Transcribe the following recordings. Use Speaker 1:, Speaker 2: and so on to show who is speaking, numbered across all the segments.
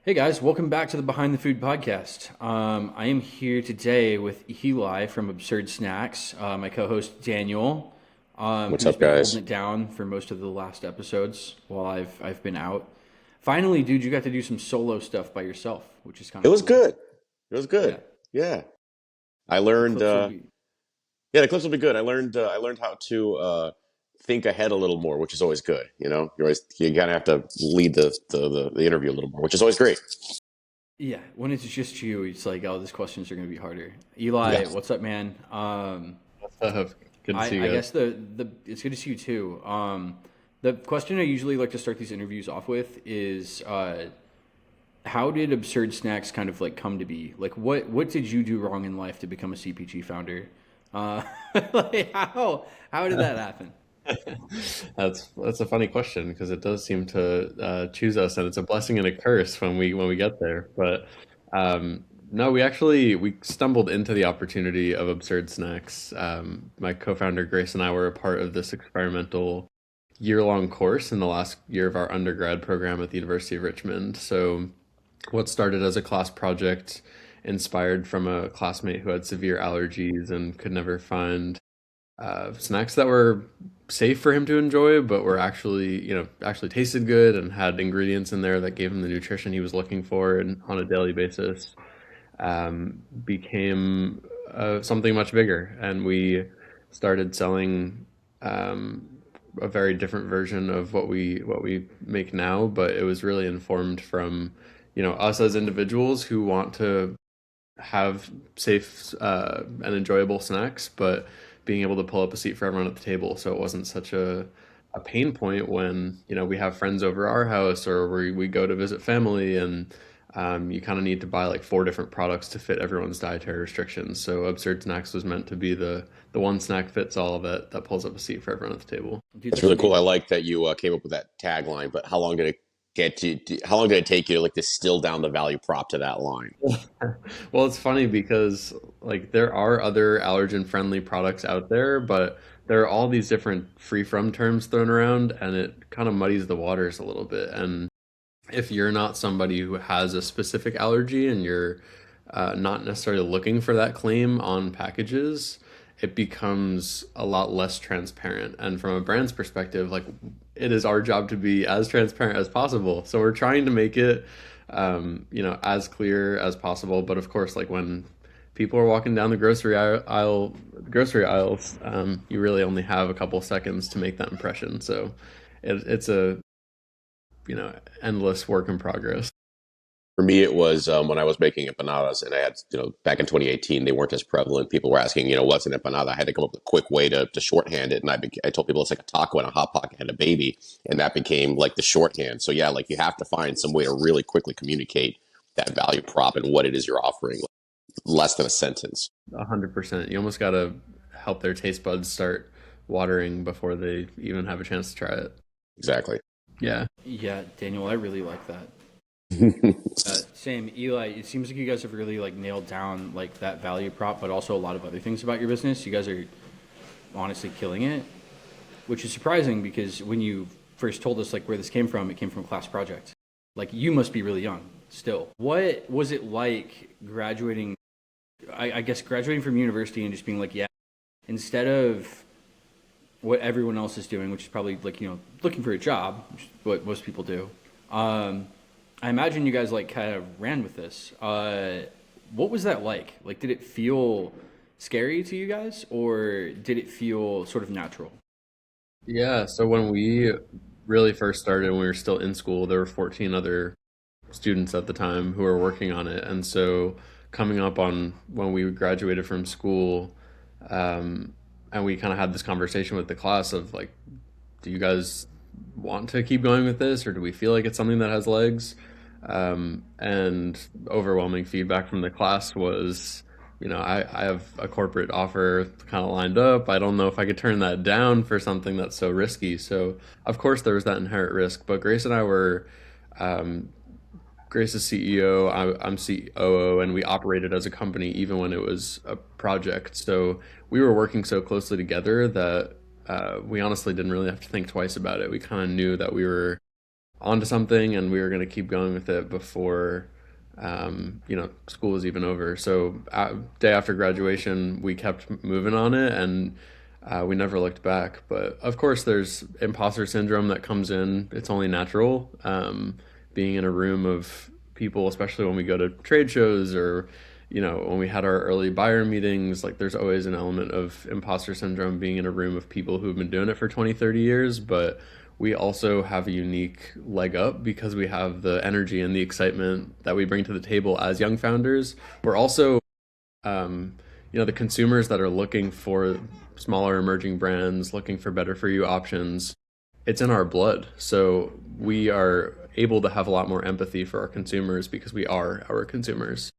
Speaker 1: Hey guys, welcome back to the Behind the Food podcast. I am here today with Eli from Absurd Snacks, my co-host Daniel,
Speaker 2: What's
Speaker 1: who's
Speaker 2: up,
Speaker 1: been holding
Speaker 2: guys?
Speaker 1: it down for most of the last episodes while I've been out. Finally, dude, you got to do some solo stuff by yourself, which is kind
Speaker 2: It
Speaker 1: of
Speaker 2: was
Speaker 1: cool.
Speaker 2: good. It was
Speaker 1: Yeah,
Speaker 2: good. Yeah, I
Speaker 1: the
Speaker 2: learned.
Speaker 1: clips will be.
Speaker 2: Yeah, the clips will be good. I learned how to think ahead a little more, which is always good. You kind of have to lead the interview a little more, which is always great.
Speaker 1: Yeah, when it's just you, it's like, oh, these questions are going to be harder.
Speaker 2: Yeah.
Speaker 1: Eli, what's up, man?
Speaker 3: What's up? Good to see
Speaker 1: I
Speaker 3: you guys.
Speaker 1: guess the it's good to see you too. The question I usually like to start these interviews off with is how did Absurd Snacks kind of like come to be? Like what did you do wrong in life to become a CPG founder? Uh, like how did that happen?
Speaker 3: That's a funny question because it does seem to choose us, and it's a blessing and a curse when we get there. But no, we stumbled into the opportunity of Absurd Snacks. My co-founder Grace and I were a part of this experimental year-long course in the last year of our undergrad program at the University of Richmond. So what started as a class project inspired from a classmate who had severe allergies and could never find snacks that were safe for him to enjoy, but were actually tasted good and had ingredients in there that gave him the nutrition he was looking for and on a daily basis, became something much bigger. And we started selling a very different version of what we make now, but it was really informed from, us as individuals who want to have safe and enjoyable snacks, but being able to pull up a seat for everyone at the table, so it wasn't such a pain point when we have friends over our house or we go to visit family, and you kind of need to buy like four different products to fit everyone's dietary restrictions. So Absurd Snacks was meant to be the one snack fits all that pulls up a seat for everyone at the table.
Speaker 1: Dude,
Speaker 2: That's
Speaker 1: that's
Speaker 2: really cool. I
Speaker 1: amazing.
Speaker 2: like that you came up with that tagline. But how long did it How long did it take you to like distill down the value prop to that line?
Speaker 3: Well, it's funny because like there are other allergen friendly products out there, but there are all these different free from terms thrown around, and it kind of muddies the waters a little bit. And if you're not somebody who has a specific allergy and you're not necessarily looking for that claim on packages, it becomes a lot less transparent. And from a brand's perspective, like it is our job to be as transparent as possible. So we're trying to make it, as clear as possible. But of course, like when people are walking down the grocery aisles, you really only have a couple seconds to make that impression. So it's a endless work in progress.
Speaker 2: For me, it was when I was making empanadas, and I had, back in 2018, they weren't as prevalent. People were asking, what's an empanada? I had to come up with a quick way to shorthand it, and I told people it's like a taco and a hot pocket and a baby, and that became like the shorthand. So yeah, like you have to find some way to really quickly communicate that value prop and what it is you're offering, like, less than a sentence.
Speaker 3: 100%. You almost got to help their taste buds start watering before they even have a chance to try it.
Speaker 2: Exactly.
Speaker 3: Yeah.
Speaker 1: Yeah, Daniel, I really like that. Same, Eli. It seems like you guys have really like nailed down like that value prop, but also a lot of other things about your business. You guys are honestly killing it, which is surprising because when you first told us like where this came from, it came from a class project. Like you must be really young still. What was it like graduating? I guess graduating from university and just being like, yeah, instead of what everyone else is doing, which is probably like looking for a job, which is what most people do. I imagine you guys like kind of ran with this. What was that like? Like, did it feel scary to you guys, or did it feel sort of natural?
Speaker 3: Yeah. So when we really first started, when we were still in school, there were 14 other students at the time who were working on it. And so coming up on when we graduated from school, and we kind of had this conversation with the class of like, do you guys want to keep going with this, or do we feel like it's something that has legs? And overwhelming feedback from the class was, I have a corporate offer kind of lined up. I don't know if I could turn that down for something that's so risky. So, of course, there was that inherent risk. But Grace and I were, Grace is CEO, I'm COO, and we operated as a company even when it was a project. So we were working so closely together that we honestly didn't really have to think twice about it. We kind of knew that we were onto something, and we were going to keep going with it before school was even over. So day after graduation, we kept moving on it, and we never looked back. But of course, there's imposter syndrome that comes in. It's only natural. Being in a room of people, especially when we go to trade shows or when we had our early buyer meetings, like there's always an element of imposter syndrome being in a room of people who've been doing it for 20, 30 years. But we also have a unique leg up because we have the energy and the excitement that we bring to the table as young founders. We're also, the consumers that are looking for smaller emerging brands, looking for better for you options. It's in our blood. So we are able to have a lot more empathy for our consumers because we are our consumers.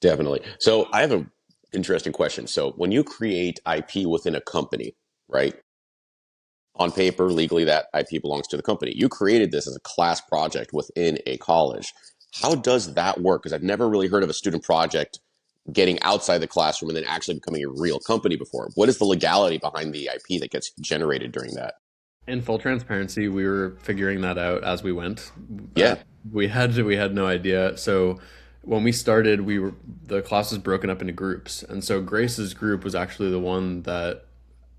Speaker 2: Definitely. So I have an interesting question. So when you create IP within a company, right? On paper, legally, that IP belongs to the company. You created this as a class project within a college. How does that work? Because I've never really heard of a student project getting outside the classroom and then actually becoming a real company before. What is the legality behind the IP that gets generated during that?
Speaker 3: In full transparency, we were figuring that out as we went. Uh,
Speaker 2: Yeah.
Speaker 3: we had no idea. So when we started, the class was broken up into groups, and so Grace's group was actually the one that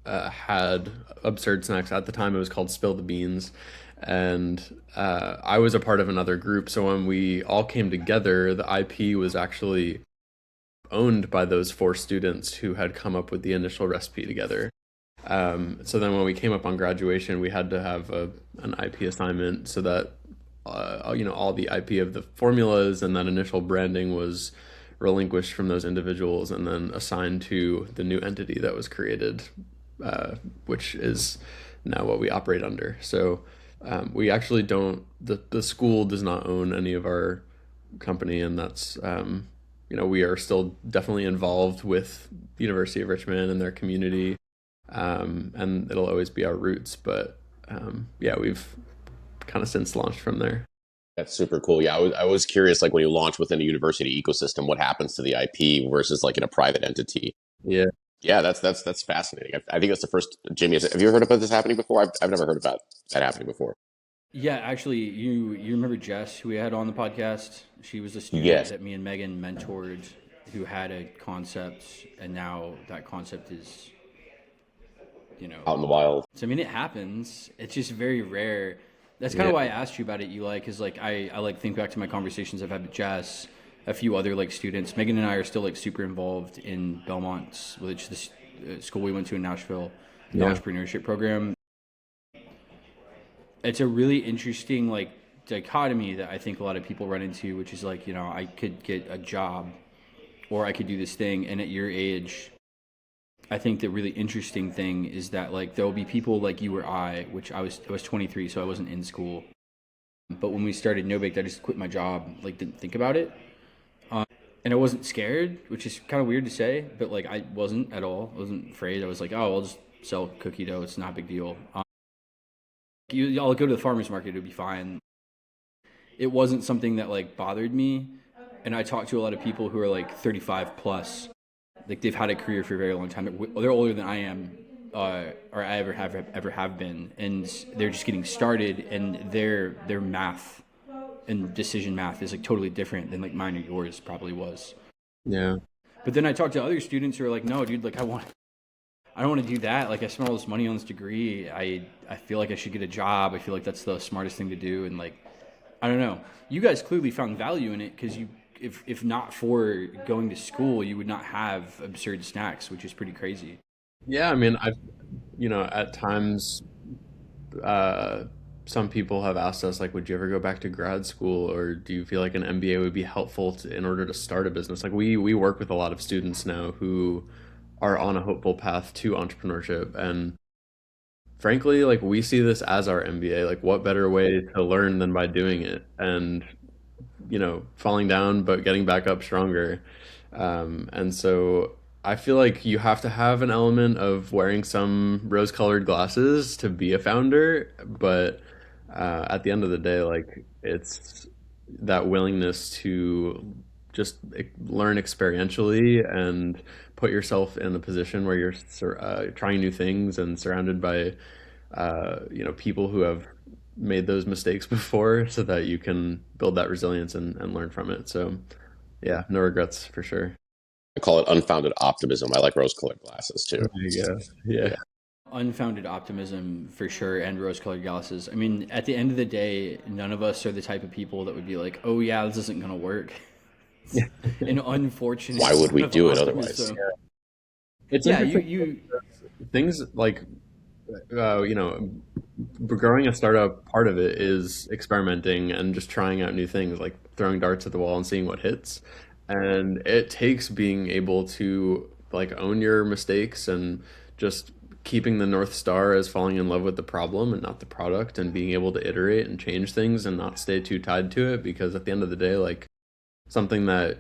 Speaker 3: had absurd snacks. At the time, it was called Spill the Beans, and I was a part of another group. So when we all came together, the IP was actually owned by those four students who had come up with the initial recipe together. So then when we came up on graduation, we had to have an IP assignment so that all the IP of the formulas and that initial branding was relinquished from those individuals and then assigned to the new entity that was created, which is now what we operate under. So we actually don't. The school does not own any of our company, and that's we are still definitely involved with the University of Richmond and their community, and it'll always be our roots. But yeah, we've kind of since launched from there.
Speaker 2: That's super cool. Yeah, I was curious, like when you launch within a university ecosystem, what happens to the IP versus like in a private entity?
Speaker 3: Yeah.
Speaker 2: Yeah, that's fascinating. I think that's the first. Jimmy, have you ever heard about this happening before? I've never heard about that happening before.
Speaker 1: Yeah, actually, you remember Jess, who we had on the podcast? She was a student
Speaker 2: Yes,
Speaker 1: that me and Megan mentored, who had a concept, and now that concept is, you know,
Speaker 2: out in the wild.
Speaker 1: so I mean, it happens. It's just very rare. That's kind
Speaker 3: Yeah.
Speaker 1: of why I asked you about it, Eli, because like I like think back to my conversations I've had with Jess, a few other like students. Megan and I are still like super involved in Belmont, which is the school we went to in Nashville, the
Speaker 3: Yeah.
Speaker 1: entrepreneurship program. It's a really interesting like dichotomy that I think a lot of people run into, which is like, I could get a job or I could do this thing. And at your age, I think the really interesting thing is that like there will be people like you or I, which I was 23, so I wasn't in school. But when we started No Baked, I just quit my job, like didn't think about it. And I wasn't scared, which is kind of weird to say, but like I wasn't at all. I wasn't afraid. I was like, oh, I'll just sell cookie dough. It's not a big deal. I'll go to the farmer's market. It'll be fine. It wasn't something that like bothered me. And I talked to a lot of people who are like 35 plus, like they've had a career for a very long time. They're older than I am, or I ever have been, and they're just getting started, and their math and decision math is like totally different than like mine or yours probably was.
Speaker 3: Yeah.
Speaker 1: But then I talked to other students who are like, no, dude, like I don't want to do that. Like I spent all this money on this degree. I feel like I should get a job. I feel like that's the smartest thing to do, and like I don't know. You guys clearly found value in it because if not for going to school, you would not have absurd snacks, which is pretty crazy.
Speaker 3: Yeah. I mean, at times, uh, some people have asked us, like, would you ever go back to grad school, or do you feel like an MBA would be helpful in order to start a business? Like, we work with a lot of students now who are on a hopeful path to entrepreneurship, and frankly, like, we see this as our MBA. Like, what better way to learn than by doing it? And falling down but getting back up stronger. And so I feel like you have to have an element of wearing some rose-colored glasses to be a founder, but at the end of the day, like it's that willingness to just learn experientially and put yourself in a position where you're trying new things and surrounded by people who have made those mistakes before so that you can build that resilience and learn from it. So yeah, no regrets for sure.
Speaker 2: I call it unfounded optimism. I like rose-colored glasses too.
Speaker 3: There you go. Yeah.
Speaker 2: Yeah.
Speaker 1: Unfounded optimism for sure, and rose-colored glasses. I mean, at the end of the day, none of us are the type of people that would be like, "Oh yeah, this isn't gonna work."
Speaker 3: Yeah.
Speaker 1: An unfortunate
Speaker 2: Why would we
Speaker 1: sort of
Speaker 2: do it otherwise?
Speaker 1: optimism.
Speaker 3: It's
Speaker 1: Yeah,
Speaker 3: interesting.
Speaker 1: you
Speaker 3: Things like, you know, growing a startup, part of it is experimenting and just trying out new things, like throwing darts at the wall and seeing what hits. And it takes being able to like own your mistakes and just keeping the North Star as falling in love with the problem and not the product, and being able to iterate and change things and not stay too tied to it, because at the end of the day, like something that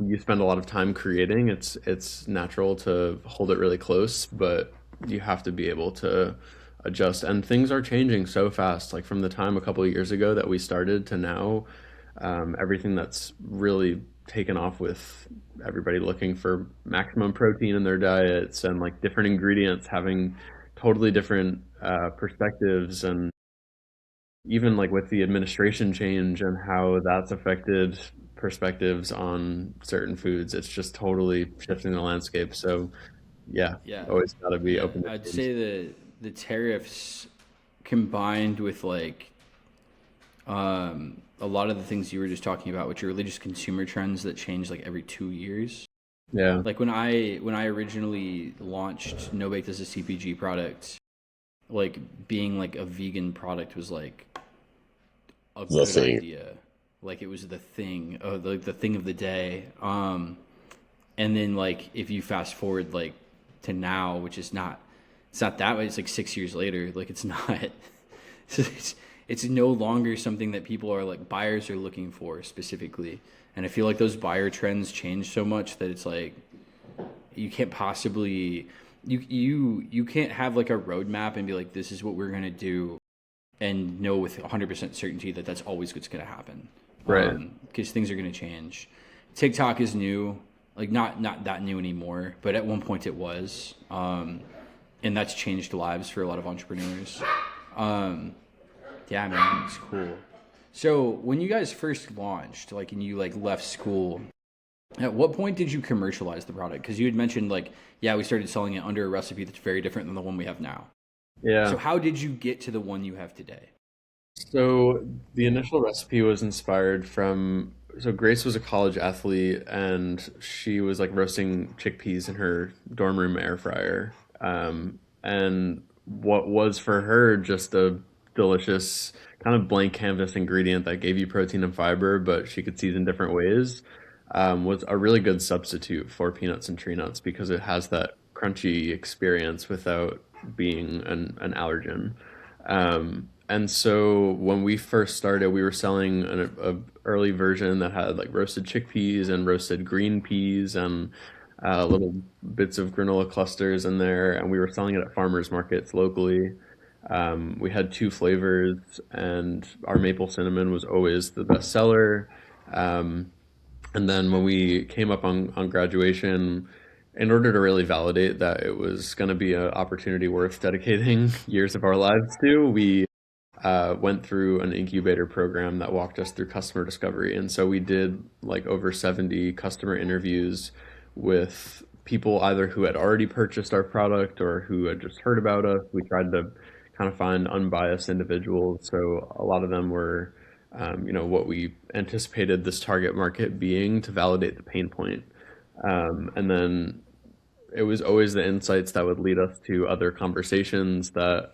Speaker 3: you spend a lot of time creating, it's natural to hold it really close, but you have to be able to adjust. And things are changing so fast, like from the time a couple of years ago that we started to now, everything that's really taken off with everybody looking for maximum protein in their diets, and like different ingredients having totally different perspectives, and even like with the administration change and how that's affected perspectives on certain foods, it's just totally shifting the landscape. So yeah,
Speaker 1: yeah,
Speaker 3: always got to be
Speaker 1: yeah.
Speaker 3: open to
Speaker 1: I'd
Speaker 3: change.
Speaker 1: say the tariffs combined with like a lot of the things you were just talking about, which are really just consumer trends that change like every 2 years.
Speaker 3: Yeah,
Speaker 1: Like when I originally launched No Baked as a CPG product, like being like a vegan product was like a
Speaker 2: The
Speaker 1: good
Speaker 2: thing.
Speaker 1: idea. Like it was the thing, like the thing of the day. And then like if you fast forward like to now, which is not, it's not that way. It's like 6 years later. Like it's not. It's no longer something that people are like buyers are looking for specifically. And I feel like those buyer trends change so much that it's like you can't possibly you can't have like a roadmap and be like this is what we're gonna do and know with 100% certainty that that's always what's gonna happen.
Speaker 3: right.
Speaker 1: Because things are gonna change. TikTok is new, like not that new anymore, but at one point it was, and that's changed lives for a lot of entrepreneurs. Um, yeah, man, it's cool. So when you guys first launched, like, and you like left school, at what point did you commercialize the product? Because you had mentioned like, yeah, we started selling it under a recipe that's very different than the one we have now. So
Speaker 3: Yeah.
Speaker 1: how did you get to the one you have today?
Speaker 3: So the initial recipe was inspired from, so Grace was a college athlete and she was like roasting chickpeas in her dorm room air fryer. And what was for her just a delicious kind of blank canvas ingredient that gave you protein and fiber, but she could season different ways, was a really good substitute for peanuts and tree nuts because it has that crunchy experience without being an allergen. And so when we first started, we were selling a early version that had like roasted chickpeas and roasted green peas and little bits of granola clusters in there, and we were selling it at farmers markets locally. We had two flavors, and our maple cinnamon was always the best seller. And then when we came up on graduation, in order to really validate that it was going to be an opportunity worth dedicating years of our lives to, we went through an incubator program that walked us through customer discovery. And so we did like over 70 customer interviews with people either who had already purchased our product or who had just heard about us. We tried to kind of find unbiased individuals. So a lot of them were, what we anticipated this target market being to validate the pain point. And then it was always the insights that would lead us to other conversations that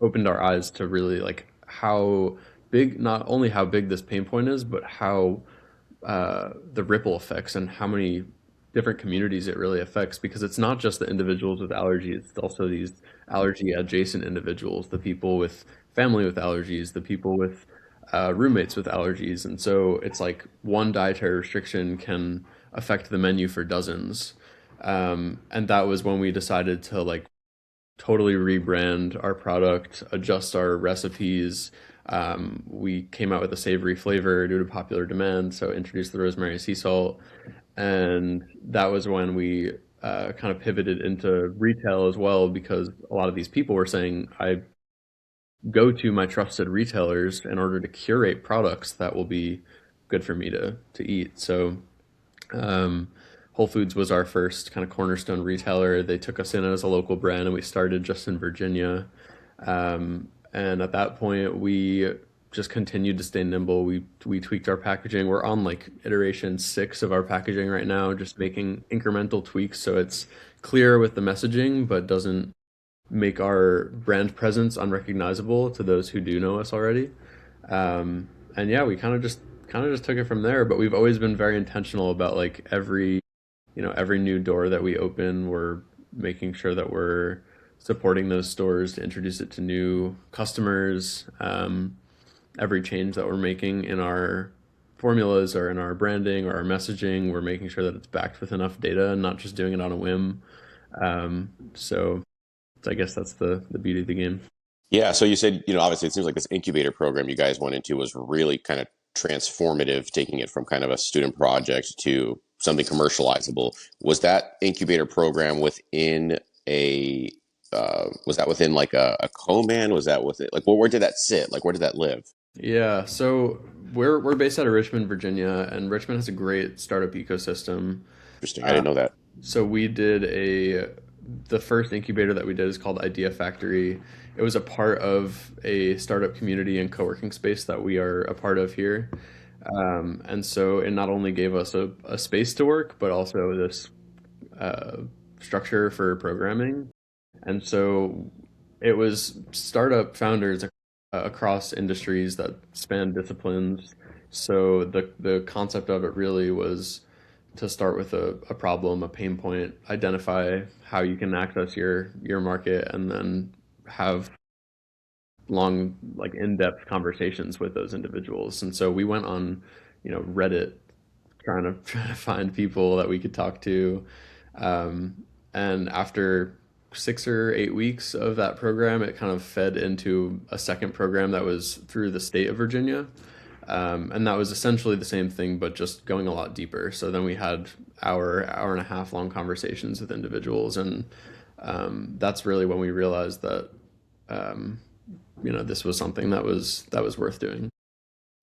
Speaker 3: opened our eyes to really like how big, not only how big this pain point is, but how the ripple effects and how many different communities it really affects, because it's not just the individuals with allergies, it's also these allergy adjacent individuals, the people with family with allergies, the people with roommates with allergies. And so it's like one dietary restriction can affect the menu for dozens. And that was when we decided to like totally rebrand our product, adjust our recipes. We came out with a savory flavor due to popular demand, so introduced the rosemary sea salt, and that was when we kind of pivoted into retail as well, because a lot of these people were saying, "I go to my trusted retailers in order to curate products that will be good for me to eat. So um, Whole Foods was our first kind of cornerstone retailer. They took us in as a local brand, and we started just in Virginia. And at that point, we just continued to stay nimble. We tweaked our packaging. We're on like iteration 6 of our packaging right now, just making incremental tweaks so it's clear with the messaging, but doesn't make our brand presence unrecognizable to those who do know us already. And yeah, we kind of just took it from there. But we've always been very intentional about like every new door that we open, we're making sure that we're supporting those stores to introduce it to new customers. Every change that we're making in our formulas or in our branding or our messaging, we're making sure that it's backed with enough data and not just doing it on a whim. So I guess that's the beauty of the game.
Speaker 2: Yeah. So you said, obviously it seems like this incubator program you guys went into was really kind of transformative, taking it from kind of a student project to something commercializable. Was that incubator program within was that within like a co-man? Was that within, like, where did that sit? Like, where did that live?
Speaker 3: Yeah, so we're based out of Richmond, Virginia, and Richmond has a great startup ecosystem.
Speaker 2: Interesting. I didn't know that.
Speaker 3: So we did the first incubator that we did is called Idea Factory. It was a part of a startup community and co-working space that we are a part of here. And so it not only gave us a space to work, but also this uh, structure for programming. And so it was startup founders across industries that span disciplines. So the concept of it really was to start with a problem, a pain point, identify how you can access your market, and then have long, like in-depth conversations with those individuals. And so we went on, Reddit trying to find people that we could talk to. And after 6 or 8 weeks of that program, it kind of fed into a second program that was through the state of Virginia. And that was essentially the same thing, but just going a lot deeper. So then we had hour and a half long conversations with individuals. And that's really when we realized that, this was something that was worth doing.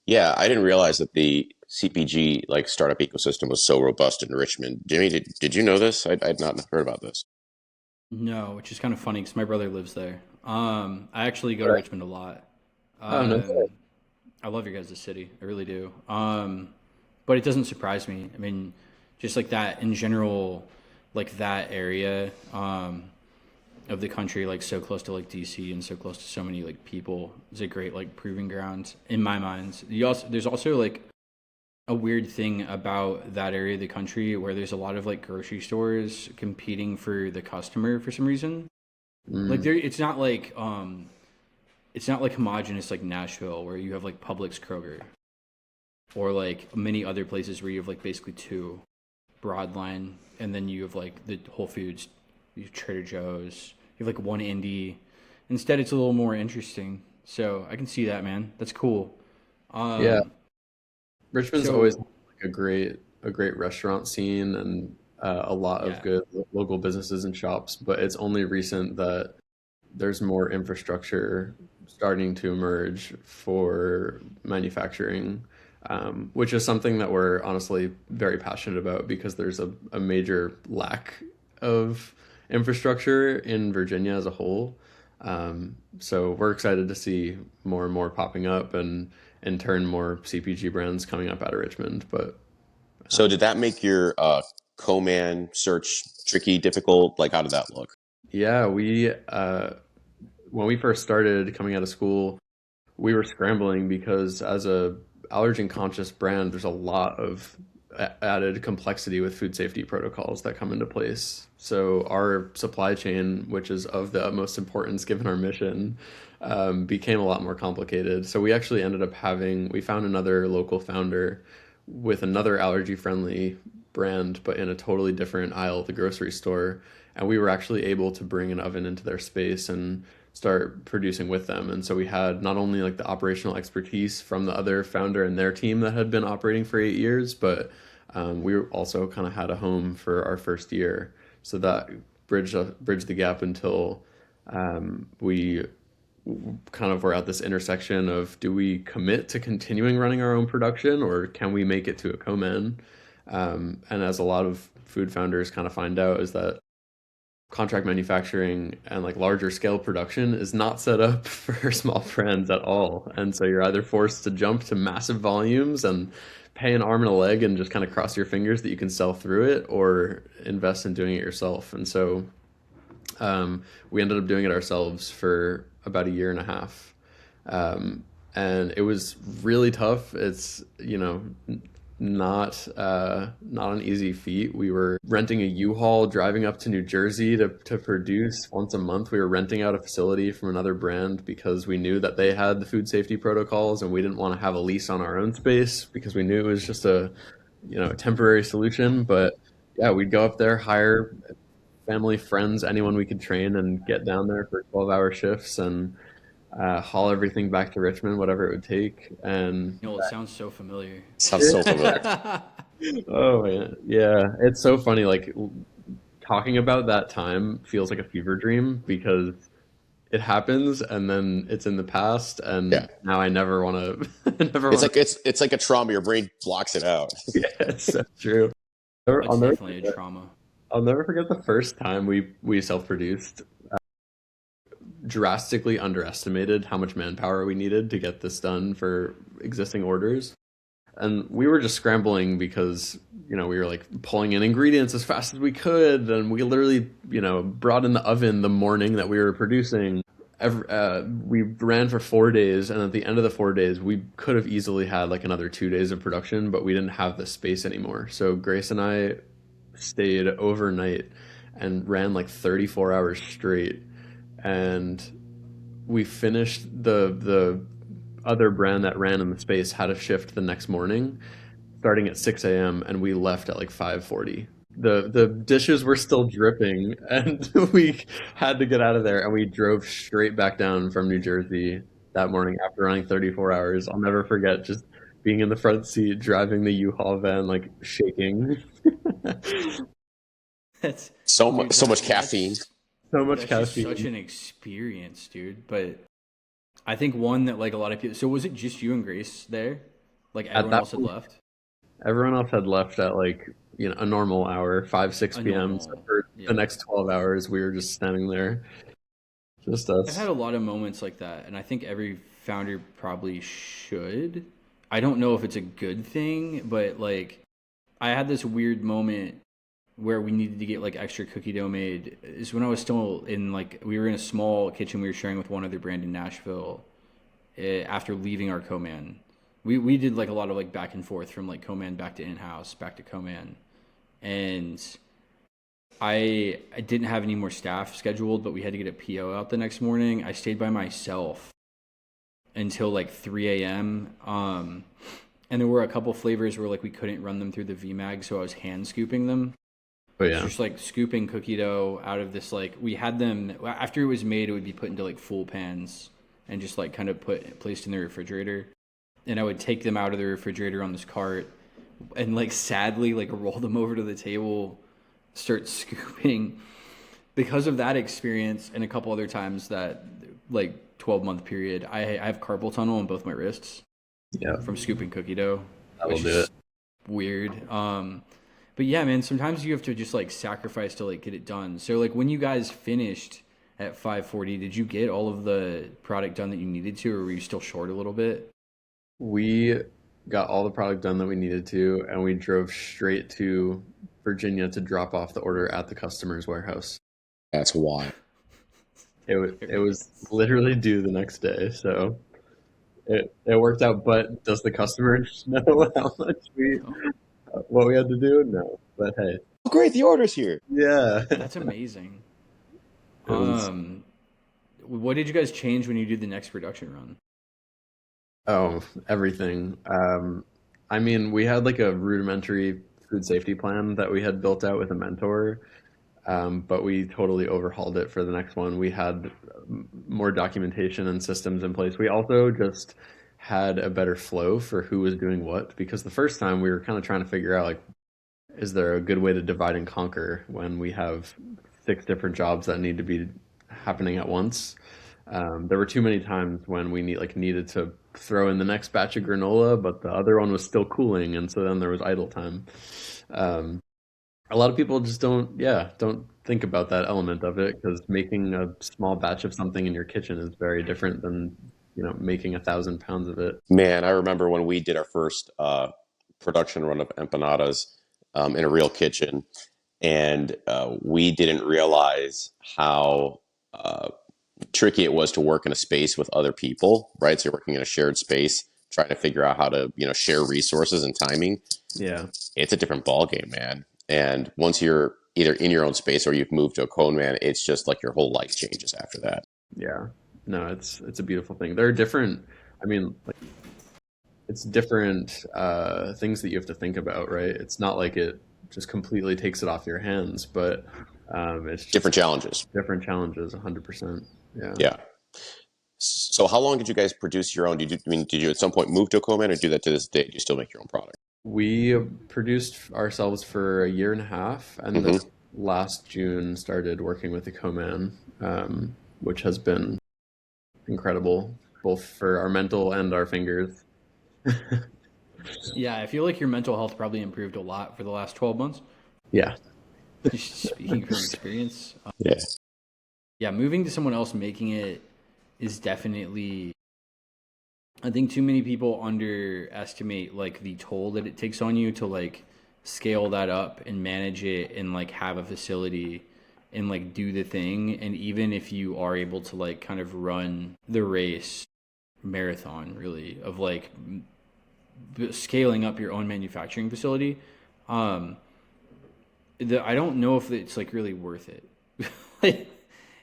Speaker 2: Yeah, I didn't realize that the CPG like startup ecosystem was so robust in Richmond. Jimmy, did you know this? I'd not heard about this.
Speaker 1: No, which is kind of funny because my brother lives there. I actually go to Richmond a lot.
Speaker 3: Oh, no.
Speaker 1: Um, I love your guys' city. I really do. But it doesn't surprise me. I mean, just like that in general, like that area of the country, like so close to like DC and so close to so many like people, is a great like proving ground in my mind. There's also like a weird thing about that area of the country where there's a lot of like grocery stores competing for the customer for some reason. Like
Speaker 3: Mm,
Speaker 1: there, it's not like homogenous like Nashville where you have like Publix, Kroger, or like many other places where you have like basically two broadline, and then you have like the Whole Foods, you have Trader Joe's, you have like one indie. Instead, it's a little more interesting. So I can see that, man. That's cool.
Speaker 3: yeah,
Speaker 1: Um,
Speaker 3: Richmond's always
Speaker 1: so
Speaker 3: like a great restaurant scene and a lot of
Speaker 1: yeah,
Speaker 3: good local businesses and shops, but it's only recent that there's more infrastructure starting to emerge for manufacturing, which is something that we're honestly very passionate about because there's a major lack of infrastructure in Virginia as a whole. So we're excited to see more and more popping up and in turn more CPG brands coming up out of Richmond. But
Speaker 2: So did that make your co-man search tricky, difficult? Like, how did that look?
Speaker 3: yeah, we when we first started coming out of school, we were scrambling because as a allergen conscious brand, there's a lot of added complexity with food safety protocols that come into place. So our supply chain, which is of the utmost importance given our mission, became a lot more complicated. So we actually ended up we found another local founder with another allergy friendly brand, but in a totally different aisle of the grocery store. And we were actually able to bring an oven into their space and start producing with them. And so we had not only like the operational expertise from the other founder and their team that had been operating for 8 years, but we also kind of had a home for our first year. So that bridged the gap until we kind of were at this intersection of, do we commit to continuing running our own production, or can we make it to a co-man? And as a lot of food founders kind of find out, is that contract manufacturing and like larger scale production is not set up for small brands at all. And so you're either forced to jump to massive volumes and pay an arm and a leg and just kind of cross your fingers that you can sell through it, or invest in doing it yourself. And so we ended up doing it ourselves for about a year and a half. And it was really tough. It's, not an easy feat. We were renting a U-Haul, driving up to New Jersey to produce once a month. We were renting out a facility from another brand because we knew that they had the food safety protocols, and we didn't want to have a lease on our own space because we knew it was just a temporary solution. But yeah, we'd go up there, hire family, friends, anyone we could train, and get down there for 12-hour shifts and haul everything back to Richmond, whatever it would take. And
Speaker 1: It sounds so familiar.
Speaker 2: Sounds so familiar.
Speaker 3: oh man, yeah, it's so funny. Like talking about that time feels like a fever dream because it happens and then it's in the past, and
Speaker 2: Yeah.
Speaker 3: now I never want to.
Speaker 2: It's like a trauma. Your brain blocks it out.
Speaker 3: Yeah, it's so true.
Speaker 1: It's definitely a trauma.
Speaker 3: I'll never forget the first time we self-produced. Drastically underestimated how much manpower we needed to get this done for existing orders. And we were just scrambling because, we were like pulling in ingredients as fast as we could. And we literally, brought in the oven the morning that we were producing. We ran for 4 days. And at the end of the 4 days, we could have easily had like another 2 days of production, but we didn't have the space anymore. So Grace and I stayed overnight and ran like 34 hours straight. And we finished the other brand that ran in the space had a shift the next morning starting at 6 a.m. and we left at like 5:40. The dishes were still dripping and we had to get out of there, and we drove straight back down from New Jersey that morning after running 34 hours. I'll never forget just being in the front seat driving the U-Haul van, like shaking.
Speaker 1: That's
Speaker 2: So
Speaker 1: dude,
Speaker 2: much caffeine.
Speaker 3: So much
Speaker 1: That's just
Speaker 3: caffeine.
Speaker 1: such an experience, dude. But I think one that like a lot of people. So was it just you and Grace there? Like everyone
Speaker 3: that
Speaker 1: else had
Speaker 3: point,
Speaker 1: left.
Speaker 3: Everyone else had left at like, a normal hour, 5, 6
Speaker 1: A
Speaker 3: p.m. So
Speaker 1: normal,
Speaker 3: for
Speaker 1: yeah.
Speaker 3: the next 12 hours, we were just standing there, just
Speaker 1: I've
Speaker 3: us.
Speaker 1: had a lot of moments like that, and I think every founder probably should. I don't know if it's a good thing, but like I had this weird moment where we needed to get like extra cookie dough made is when I was still in like we were in a small kitchen we were sharing with one other brand in Nashville after leaving our co-man. We did like a lot of like back and forth from like co-man back to in-house, back to co-man. And I didn't have any more staff scheduled, but we had to get a PO out the next morning. I stayed by myself until like 3 a.m. And there were a couple flavors where like we couldn't run them through the VMAG, so I was hand scooping them.
Speaker 3: But
Speaker 1: It's
Speaker 3: yeah,
Speaker 1: just like scooping cookie dough out of this like we had them after it was made, it would be put into like full pans and just like kind of placed in the refrigerator. And I would take them out of the refrigerator on this cart and like sadly like roll them over to the table, start scooping. Because of that experience and a couple other times that like 12-month period, I have carpal tunnel on both my wrists
Speaker 3: yeah,
Speaker 1: from scooping cookie dough,
Speaker 3: that will
Speaker 1: which
Speaker 3: do
Speaker 1: is
Speaker 3: it.
Speaker 1: weird. But yeah, man, sometimes you have to just like sacrifice to like get it done. So like when you guys finished at 5:40, did you get all of the product done that you needed to, or were you still short a little bit?
Speaker 3: We got all the product done that we needed to, and we drove straight to Virginia to drop off the order at the customer's warehouse.
Speaker 2: That's why.
Speaker 3: It was literally due the next day, so it worked out. But does the customer know how much what we had to do? No, but hey,
Speaker 2: Oh, great, the order's here.
Speaker 3: yeah.
Speaker 1: That's amazing.
Speaker 3: It was,
Speaker 1: What did you guys change when you did the next production run?
Speaker 3: oh, everything. I mean, we had like a rudimentary food safety plan that we had built out with a mentor, but we totally overhauled it for the next one. We had more documentation and systems in place. We also just had a better flow for who was doing what, because the first time we were kind of trying to figure out like, is there a good way to divide and conquer when we have 6 different jobs that need to be happening at once? There were too many times when we needed to throw in the next batch of granola, but the other one was still cooling, and so then there was idle time. Um, a lot of people just don't think about that element of it, because making a small batch of something in your kitchen is very different than making 1,000 pounds of it.
Speaker 2: Man, I remember when we did our first production run of empanadas in a real kitchen, and we didn't realize how tricky it was to work in a space with other people, right? So you're working in a shared space, trying to figure out how to, share resources and timing.
Speaker 3: Yeah.
Speaker 2: It's a different ball game, man. And once you're either in your own space or you've moved to a cone, man, it's just like your whole life changes after that.
Speaker 3: Yeah. No, it's a beautiful thing. There are different, I mean, like, it's different things that you have to think about, right? It's not like it just completely takes it off your hands, but it's just
Speaker 2: Different challenges.
Speaker 3: different challenges, 100%. Yeah.
Speaker 2: Yeah. So how long did you guys produce your own? Did you at some point move to a co-man or do that to this day? Do you still make your own product?
Speaker 3: We produced ourselves for a year and a half, and
Speaker 2: Mm-hmm.
Speaker 3: this last June started working with the Co-Man, which has been incredible, both for our mental and our fingers.
Speaker 1: Yeah, I feel like your mental health probably improved a lot for the last 12 months.
Speaker 3: Yeah.
Speaker 1: Just speaking from experience.
Speaker 2: Yeah.
Speaker 1: Yeah, moving to someone else making it is definitely. I think too many people underestimate like the toll that it takes on you to like scale that up and manage it and like have a facility and like do the thing. And even if you are able to like kind of run the race marathon really of like scaling up your own manufacturing facility, I don't know if it's like really worth it. Like,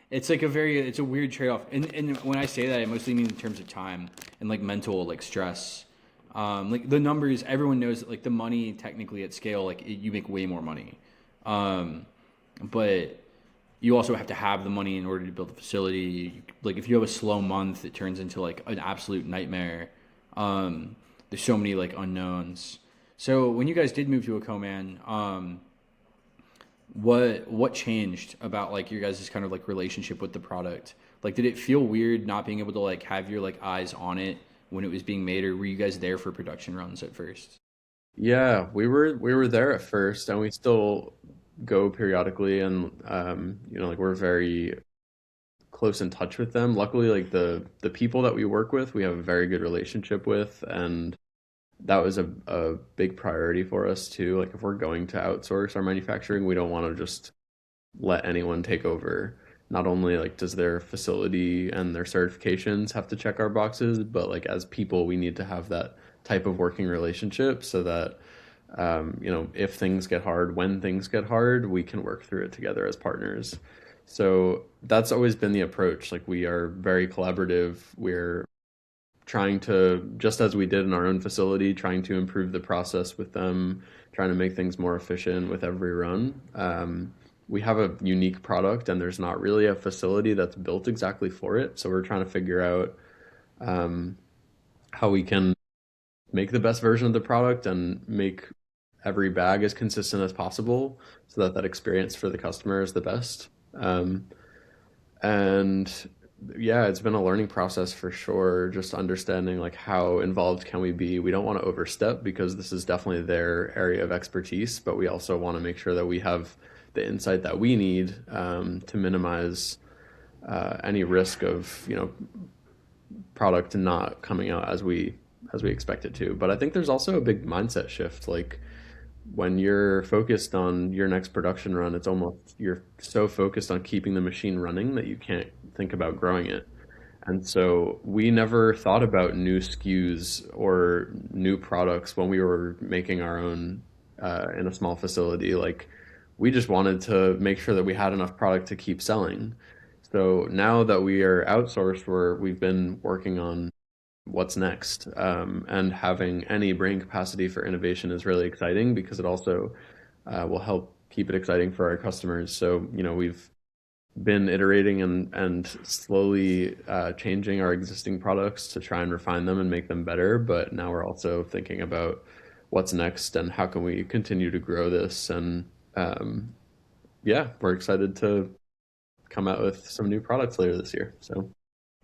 Speaker 1: it's like it's a weird trade off. And when I say that, I mostly mean in terms of time and like mental like stress. Like the numbers, everyone knows that like the money technically at scale, like you make way more money. But you also have to have the money in order to build a facility. Like if you have a slow month, it turns into like an absolute nightmare. There's so many like unknowns. So when you guys did move to a co-man, what changed about like your guys' kind of like relationship with the product? Like did it feel weird not being able to like have your like eyes on it when it was being made, or were you guys there for production runs at first?
Speaker 3: Yeah, we were there at first, and we still go periodically, and like we're very close in touch with them. Luckily, like the people that we work with, we have a very good relationship with, and that was a big priority for us too. Like if we're going to outsource our manufacturing, we don't want to just let anyone take over. Not only like does their facility and their certifications have to check our boxes, but like as people, we need to have that type of working relationship so that if things get hard, when things get hard, we can work through it together as partners. So that's always been the approach. Like we are very collaborative. We're trying to, just as we did in our own facility, trying to improve the process with them, trying to make things more efficient with every run. We have a unique product, and there's not really a facility that's built exactly for it. So we're trying to figure out how we can make the best version of the product and make every bag as consistent as possible so that that experience for the customer is the best. And yeah, it's been a learning process for sure, just understanding like how involved can we be. We don't want to overstep because this is definitely their area of expertise, but we also want to make sure that we have the insight that we need to minimize any risk of product not coming out as we expect it to. But I think there's also a big mindset shift. Like when you're focused on your next production run, it's almost you're so focused on keeping the machine running that you can't think about growing it. And so we never thought about new SKUs or new products when we were making our own in a small facility. Like we just wanted to make sure that we had enough product to keep selling. So now that we are outsourced, we've been working on what's next. And having any brain capacity for innovation is really exciting because it also will help keep it exciting for our customers. So, we've been iterating and slowly changing our existing products to try and refine them and make them better. But now we're also thinking about what's next and how can we continue to grow this. And yeah, we're excited to come out with some new products later this year. So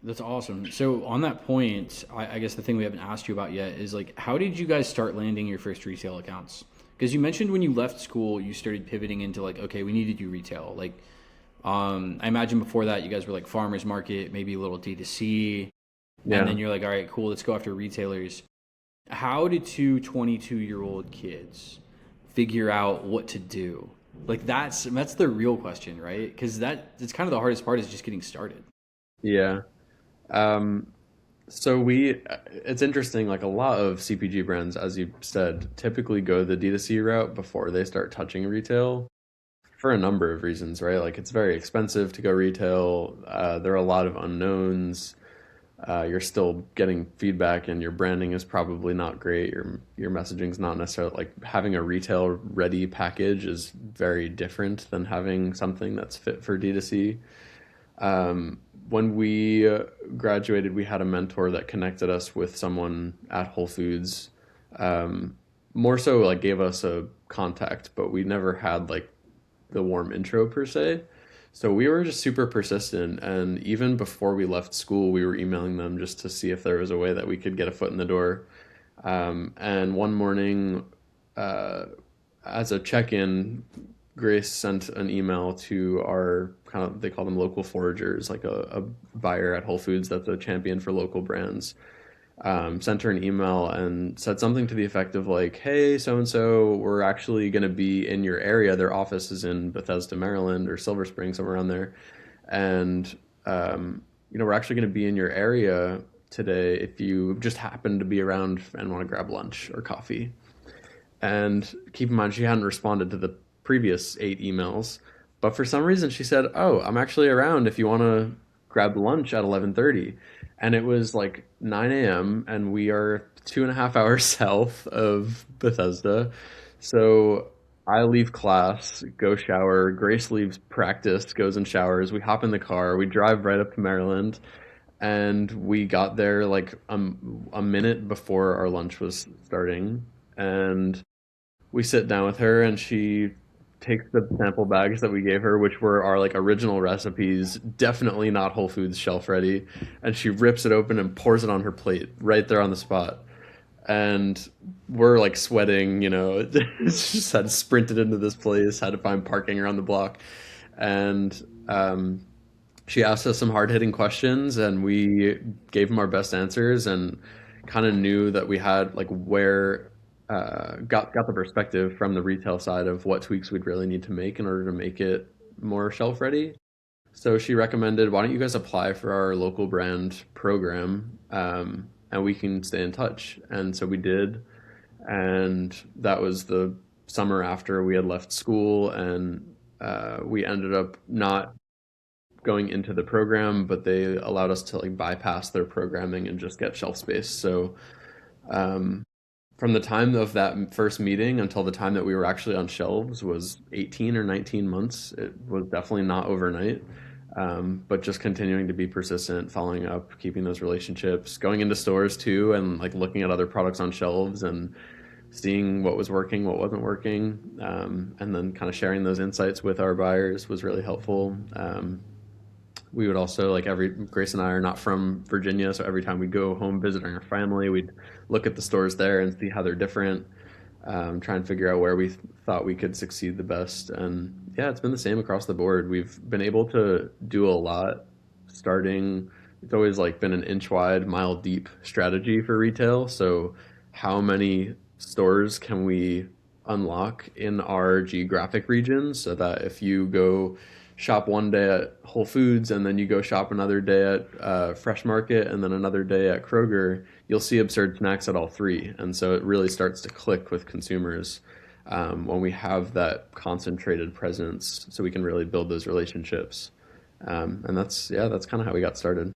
Speaker 1: That's awesome. So on that point, I guess the thing we haven't asked you about yet is like, how did you guys start landing your first retail accounts? Because you mentioned when you left school, you started pivoting into like, okay, we need to do retail. Like, I imagine before that, you guys were like farmers market, maybe a little D2C, and
Speaker 3: Yeah.
Speaker 1: then you're like, all right, cool, let's go after retailers. How did two 22-year-old kids figure out what to do? Like that's the real question, right? Because it's kind of the hardest part is just getting started.
Speaker 3: Yeah. Um, so it's interesting, like a lot of CPG brands, as you said, typically go the D2C route before they start touching retail for a number of reasons, right? Like it's very expensive to go retail. There are a lot of unknowns. You're still getting feedback, and your branding is probably not great. Your messaging is not necessarily like having a retail ready package is very different than having something that's fit for D2C. When we graduated, we had a mentor that connected us with someone at Whole Foods. More so, like gave us a contact, but we never had like the warm intro per se. So we were just super persistent, and even before we left school, we were emailing them just to see if there was a way that we could get a foot in the door. And one morning, uh, as a check-in, Grace sent an email to our kind of, they call them local foragers, like a buyer at Whole Foods that's a champion for local brands. Sent her an email and said something to the effect of like, "Hey, so and so, we're actually going to be in your area. Their office is in Bethesda, Maryland, or Silver Spring, somewhere around there, and we're actually going to be in your area today if you just happen to be around and want to grab lunch or coffee." And keep in mind, she hadn't responded to the previous 8 emails, but for some reason she said, "Oh, I'm actually around if you want to grab lunch at 11:30." And it was like 9 a.m. and we are 2.5 hours south of Bethesda. So I leave class, go shower. Grace leaves practice, goes and showers. We hop in the car. We drive right up to Maryland, and we got there like a minute before our lunch was starting. And we sit down with her, and she takes the sample bags that we gave her, which were our like original recipes, definitely not Whole Foods shelf ready, and she rips it open and pours it on her plate right there on the spot. And we're like sweating, just had sprinted into this place, had to find parking around the block. And she asked us some hard hitting questions, and we gave them our best answers, and kind of knew that we had like where got the perspective from the retail side of what tweaks we'd really need to make in order to make it more shelf ready. So she recommended, why don't you guys apply for our local brand program, and we can stay in touch. And so we did, and that was the summer after we had left school, and we ended up not going into the program, but they allowed us to like bypass their programming and just get shelf space. So um, from the time of that first meeting until the time that we were actually on shelves was 18 or 19 months. It was definitely not overnight, but just continuing to be persistent, following up, keeping those relationships, going into stores too, and like looking at other products on shelves and seeing what was working, what wasn't working, and then kind of sharing those insights with our buyers was really helpful. We would also like every Grace and I are not from Virginia, so every time we go home visiting our family, we'd look at the stores there and see how they're different, try and figure out where we thought we could succeed the best. And yeah, it's been the same across the board. We've been able to do a lot starting. It's always like been an inch wide, mile deep strategy for retail. So how many stores can we unlock in our geographic regions so that if you go shop one day at Whole Foods and then you go shop another day at Fresh Market and then another day at Kroger, you'll see absurd snacks at all three. And so it really starts to click with consumers when we have that concentrated presence so we can really build those relationships. And that's kind of how we got started.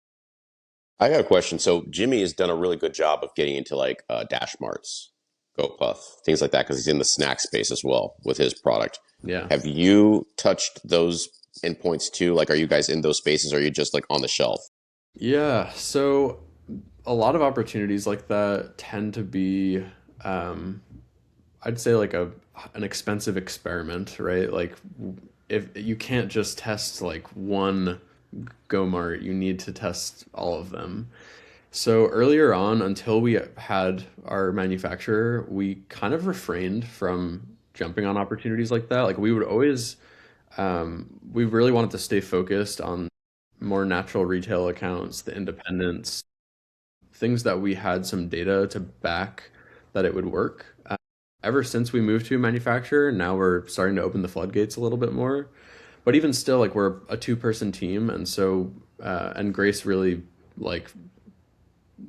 Speaker 2: I got a question. So Jimmy has done a really good job of getting into like Dash Marts, GoPuff, things like that, because he's in the snack space as well with his product.
Speaker 3: Yeah.
Speaker 2: Have you touched those endpoints too? Like, are you guys in those spaces, or are you just like on the shelf?
Speaker 3: Yeah. So a lot of opportunities like that tend to be, I'd say like an expensive experiment, right? Like if you can't just test like one Go-Mart, you need to test all of them. So earlier on, until we had our manufacturer, we kind of refrained from jumping on opportunities like that. Like we would always, we really wanted to stay focused on more natural retail accounts, the independents, things that we had some data to back that it would work. Ever since we moved to a manufacturer, now we're starting to open the floodgates a little bit more. But even still, like we're a two-person team, and so and Grace really like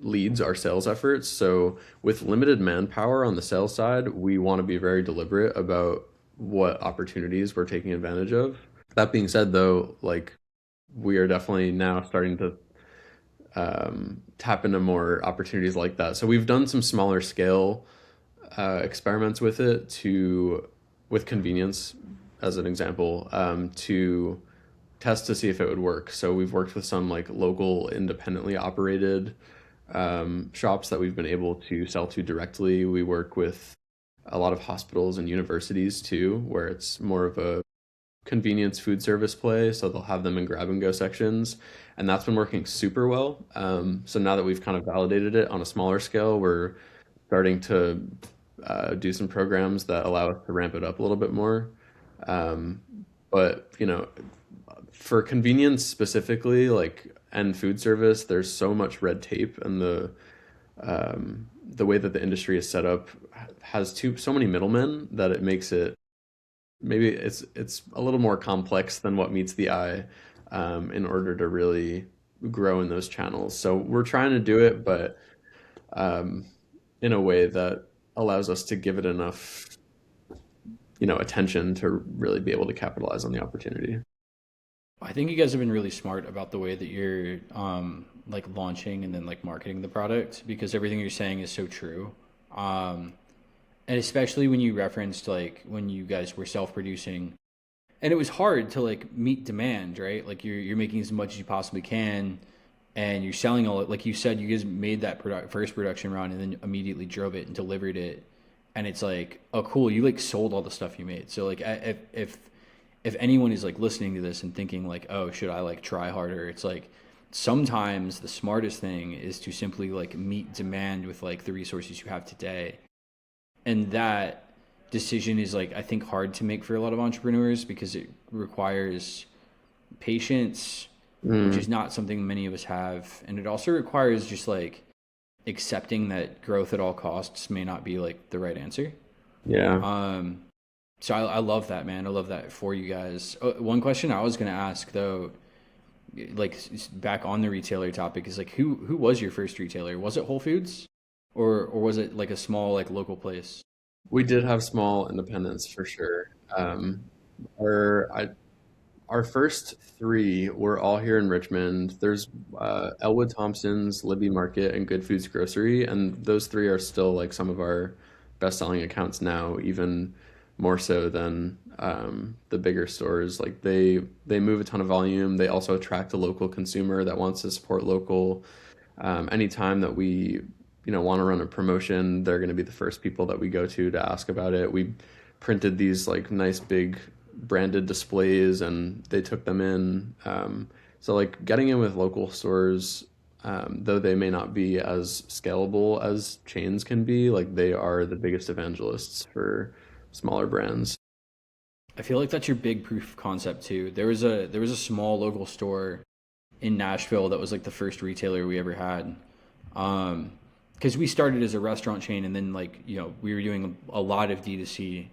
Speaker 3: leads our sales efforts. So with limited manpower on the sales side, we want to be very deliberate about what opportunities we're taking advantage of. That being said, though, like we are definitely now starting to tap into more opportunities like that. So we've done some smaller scale experiments with it to with convenience as an example to test to see if it would work. So we've worked with some like local independently operated shops that we've been able to sell to directly. We work with a lot of hospitals and universities too, where it's more of a convenience food service play. So they'll have them in grab and go sections. And that's been working super well. So now that we've kind of validated it on a smaller scale, we're starting to do some programs that allow us to ramp it up a little bit more. Um, but, you know, for convenience specifically, like and food service, there's so much red tape, and the way that the industry is set up has so many middlemen that it makes it maybe it's a little more complex than what meets the eye in order to really grow in those channels. So we're trying to do it, but in a way that allows us to give it enough, you know, attention to really be able to capitalize on the opportunity.
Speaker 1: I think you guys have been really smart about the way that you're like launching and then like marketing the product, because everything you're saying is so true. And especially when you referenced like when you guys were self-producing, and it was hard to like meet demand, right? Like you're making as much as you possibly can, and you're selling all it. Like you said, you guys made that first production run and then immediately drove it and delivered it, and it's like, oh cool, you like sold all the stuff you made. So like if anyone is like listening to this and thinking like, oh, should I like try harder? It's like sometimes the smartest thing is to simply like meet demand with like the resources you have today. And that decision is like, I think, hard to make for a lot of entrepreneurs because it requires patience, which is not something many of us have. And it also requires just like accepting that growth at all costs may not be like the right answer.
Speaker 3: Yeah.
Speaker 1: So I love that, man. I love that for you guys. One question I was going to ask though, like back on the retailer topic, is like who was your first retailer? Was it Whole Foods, or was it like a small like local place?
Speaker 3: We did have small independents for sure. Our our first three were all here in Richmond. There's Elwood Thompson's, Libby Market, and Good Foods Grocery, and those three are still like some of our best-selling accounts now, even more so than the bigger stores. Like they move a ton of volume. They also attract a local consumer that wants to support local. Anytime that we, you know, want to run a promotion, they're going to be the first people that we go to ask about it. We printed these like nice big branded displays, and they took them in. So like getting in with local stores, though they may not be as scalable as chains can be, like they are the biggest evangelists for smaller brands.
Speaker 1: I feel like that's your big proof of concept too. There was a small local store in Nashville that was like the first retailer we ever had. Because we started as a restaurant chain, and then like, you know, we were doing a lot of D2C.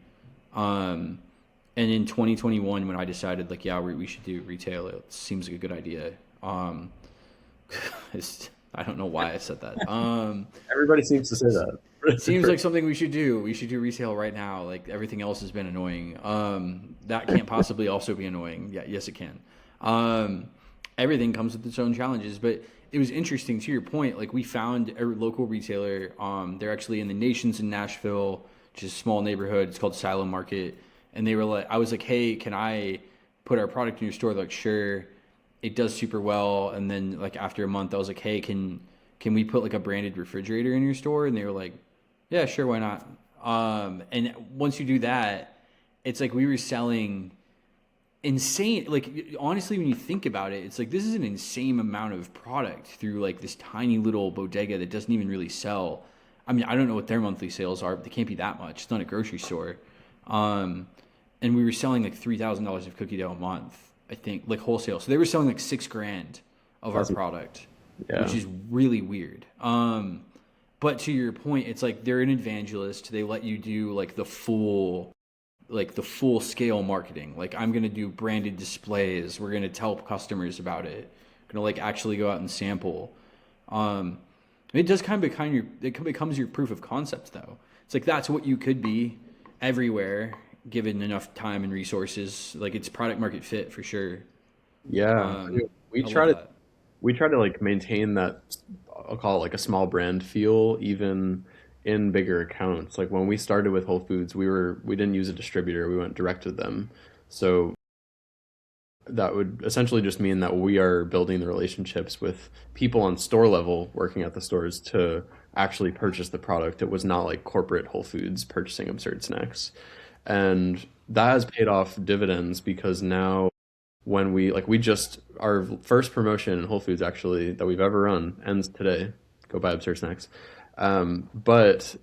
Speaker 1: And in 2021, when I decided like, yeah, we should do retail, it seems like a good idea. I don't know why I said that.
Speaker 3: Everybody seems to say that.
Speaker 1: It seems like something we should do. We should do retail right now. Like everything else has been annoying. That can't possibly also be annoying. Yeah, yes, it can. Everything comes with its own challenges, but it was interesting to your point. Like we found a local retailer. They're actually in the Nations in Nashville, which is a small neighborhood. It's called Silo Market, and they were like, I was like, hey, can I put our product in your store? They're like, sure. It does super well. And then like after a month, I was like, hey, can we put like a branded refrigerator in your store? And they were like, yeah, sure, why not? And once you do that, it's like we were selling insane. Like honestly, when you think about it, it's like this is an insane amount of product through like this tiny little bodega that doesn't even really sell. I mean, I don't know what their monthly sales are, but they can't be that much. It's not a grocery store. Um, and we were selling like $3,000 of cookie dough a month, I think, like wholesale. So they were selling like 6 grand of our
Speaker 3: That's,
Speaker 1: product, which
Speaker 3: yeah.
Speaker 1: is really weird. But to your point, it's like they're an evangelist. They let you do like the full scale marketing. Like I'm gonna do branded displays. We're gonna tell customers about it. Gonna like actually go out and sample. Um, it does kind of become it becomes your proof of concept though. It's like that's what you could be everywhere given enough time and resources. Like it's product market fit for sure.
Speaker 3: Yeah.
Speaker 1: Um,
Speaker 3: We
Speaker 1: I
Speaker 3: try
Speaker 1: love
Speaker 3: to
Speaker 1: that.
Speaker 3: like maintain that, I'll call it like a small brand feel even in bigger accounts. Like when we started with Whole Foods, we didn't use a distributor, we went direct to them. So that would essentially just mean that we are building the relationships with people on store level working at the stores to actually purchase the product. It was not like corporate Whole Foods purchasing absurd snacks. And that has paid off dividends because now when we just our first promotion in Whole Foods actually that we've ever run ends today. Go buy absurd snacks. But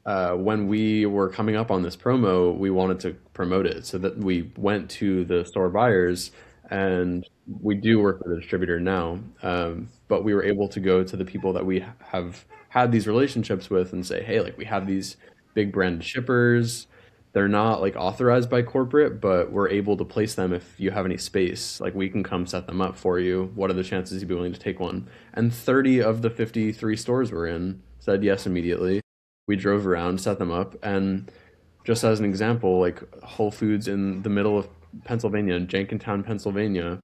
Speaker 3: when we were coming up on this promo, we wanted to promote it, so that we went to the store buyers, and we do work with a distributor now. But we were able to go to the people that we have had these relationships with and say, hey, like we have these big brand shippers. They're not like authorized by corporate, but we're able to place them if you have any space. Like we can come set them up for you. What are the chances you'd be willing to take one? And 30 of the 53 stores we're in said yes immediately. We drove around, set them up, and just as an example, like Whole Foods in the middle of Pennsylvania, Jenkintown, Pennsylvania,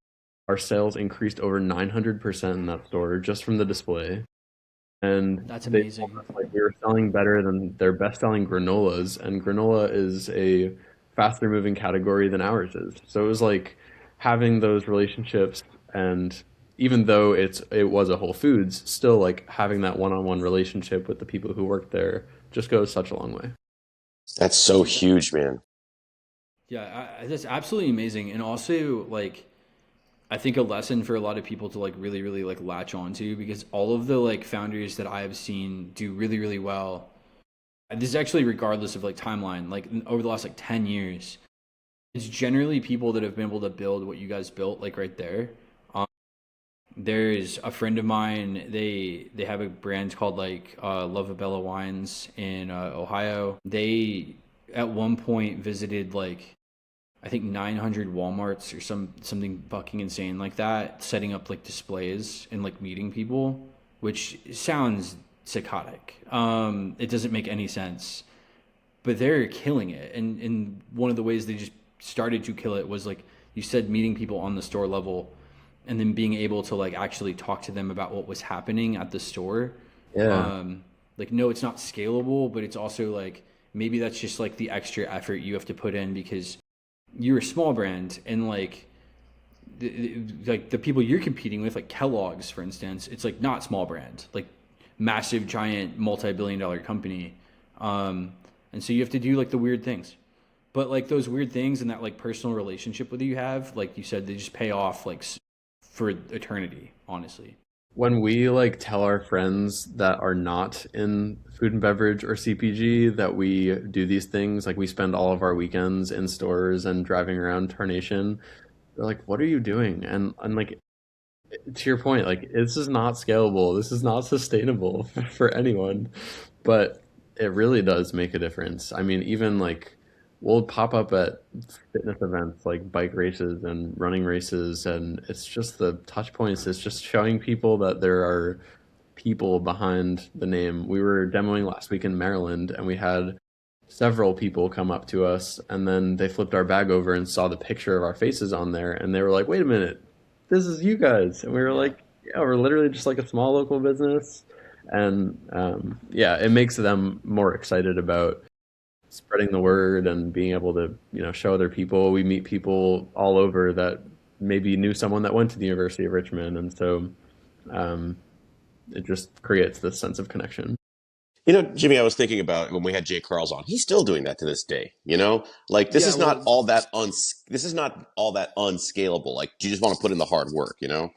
Speaker 3: our sales increased over 900% in that store just from the display. And
Speaker 1: That's
Speaker 3: they told
Speaker 1: amazing.
Speaker 3: us like we were selling better than their best-selling granolas, and granola is a faster moving category than ours is. So it was like having those relationships, and even though it was a Whole Foods, still like having that one-on-one relationship with the people who work there just goes such a long way.
Speaker 2: That's so
Speaker 1: That's insane.
Speaker 2: huge, man.
Speaker 1: Yeah, that's absolutely amazing. And also like I think a lesson for a lot of people to like really really like latch onto because all of the like founders that I have seen do really really well. This is actually regardless of like timeline, like over the last like 10 years. It's generally people that have been able to build what you guys built like right there. Um, there's a friend of mine, they have a brand called like Lovabella Wines in Ohio. They at one point visited like I think 900 Walmarts or something fucking insane like that, setting up like displays and like meeting people, which sounds psychotic. It doesn't make any sense, but they're killing it. And one of the ways they just started to kill it was like you said, meeting people on the store level, and then being able to like actually talk to them about what was happening at the store.
Speaker 3: Yeah.
Speaker 1: Like no, it's not scalable, but it's also like maybe that's just like the extra effort you have to put in because you're a small brand and like the people you're competing with like Kellogg's for instance, it's like not small brand, like massive giant multi-billion-dollar company. And so you have to do like the weird things, but like those weird things and that like personal relationship with you have, like you said, they just pay off like for eternity, honestly.
Speaker 3: When we like tell our friends that are not in food and beverage or CPG that we do these things, like we spend all of our weekends in stores and driving around Tarnation, they're like, "What are you doing?" And like to your point, like this is not scalable. This is not sustainable for anyone, but it really does make a difference. I mean, even like we'll pop up at fitness events like bike races and running races, and it's just the touch points. It's just showing people that there are people behind the name. We were demoing last week in Maryland, and we had several people come up to us, and then they flipped our bag over and saw the picture of our faces on there, and they were like, "Wait a minute, this is you guys." And we were
Speaker 1: Yeah.
Speaker 3: like, "Yeah, we're literally just like a small local business." And yeah, it makes them more excited about spreading the word and being able to, show other people. We meet people all over that maybe knew someone that went to the University of Richmond, and so um, it just creates this sense of connection.
Speaker 2: You know, Jimmy, I was thinking about when we had Jay Carl's on. He's still doing that to this day. You know, like this
Speaker 1: Yeah,
Speaker 2: is not
Speaker 1: well,
Speaker 2: all that this is not all that unscalable. Like you just want to put in the hard work. You know.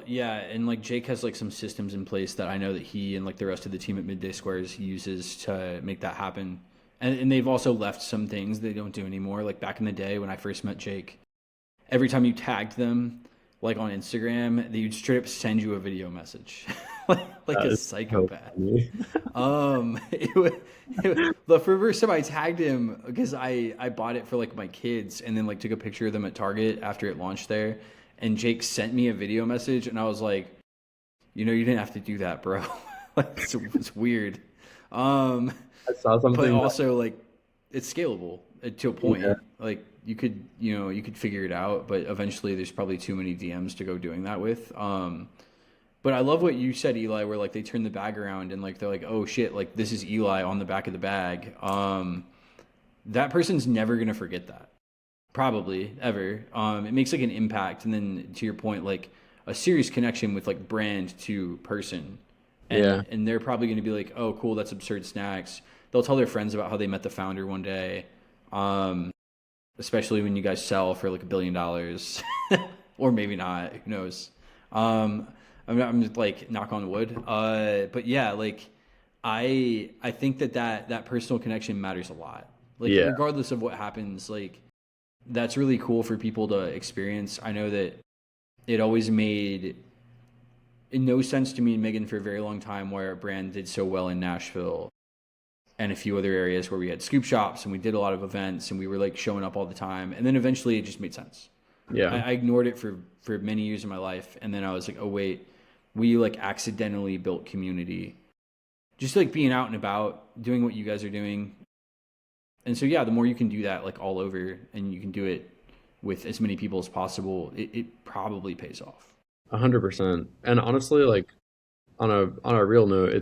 Speaker 1: yeah, and like Jake has like some systems in place that I know that he and like the rest of the team at Midday Squares uses to make that happen. And they've also left some things they don't do anymore. Like back in the day when I first met Jake, every time you tagged them, like on Instagram, they would straight up send you a video message, like
Speaker 3: That
Speaker 1: a
Speaker 3: is so
Speaker 1: psychopath.
Speaker 3: funny.
Speaker 1: The first time I tagged him because I bought it for like my kids and then like took a picture of them at Target after it launched there, and Jake sent me a video message and I was like, you know, you didn't have to do that, bro. Like it's weird. Um,
Speaker 3: I saw
Speaker 1: but
Speaker 3: something that,
Speaker 1: also like it's scalable to a point.
Speaker 3: yeah,
Speaker 1: Like you could figure it out, but eventually there's probably too many DMs to go doing that with. But I love what you said, Eli, where like they turn the bag around and like they're like, oh shit, like this is Eli on the back of the bag. That person's never gonna forget that, probably ever. It makes like an impact, and then to your point, like a serious connection with like brand to person,
Speaker 3: yeah,
Speaker 1: and they're probably gonna be like, oh cool, that's Absurd Snacks. They'll tell their friends about how they met the founder one day, especially when you guys sell for like $1 billion, or maybe not. Who knows? Um, I'm just like knock on wood. But yeah, like I think that personal connection matters a lot. Like
Speaker 3: yeah,
Speaker 1: regardless of what happens, like that's really cool for people to experience. I know that it always made no sense to me and Megan for a very long time why our brand did so well in Nashville and a few other areas where we had scoop shops and we did a lot of events and we were like showing up all the time. And then eventually it just made sense.
Speaker 3: yeah.
Speaker 1: I ignored it for many years of my life. And then I was like, oh wait, we like accidentally built community. Just like being out and about, doing what you guys are doing. And so yeah, the more you can do that like all over and you can do it with as many people as possible, it probably pays off.
Speaker 3: 100%. And honestly, like on a real note,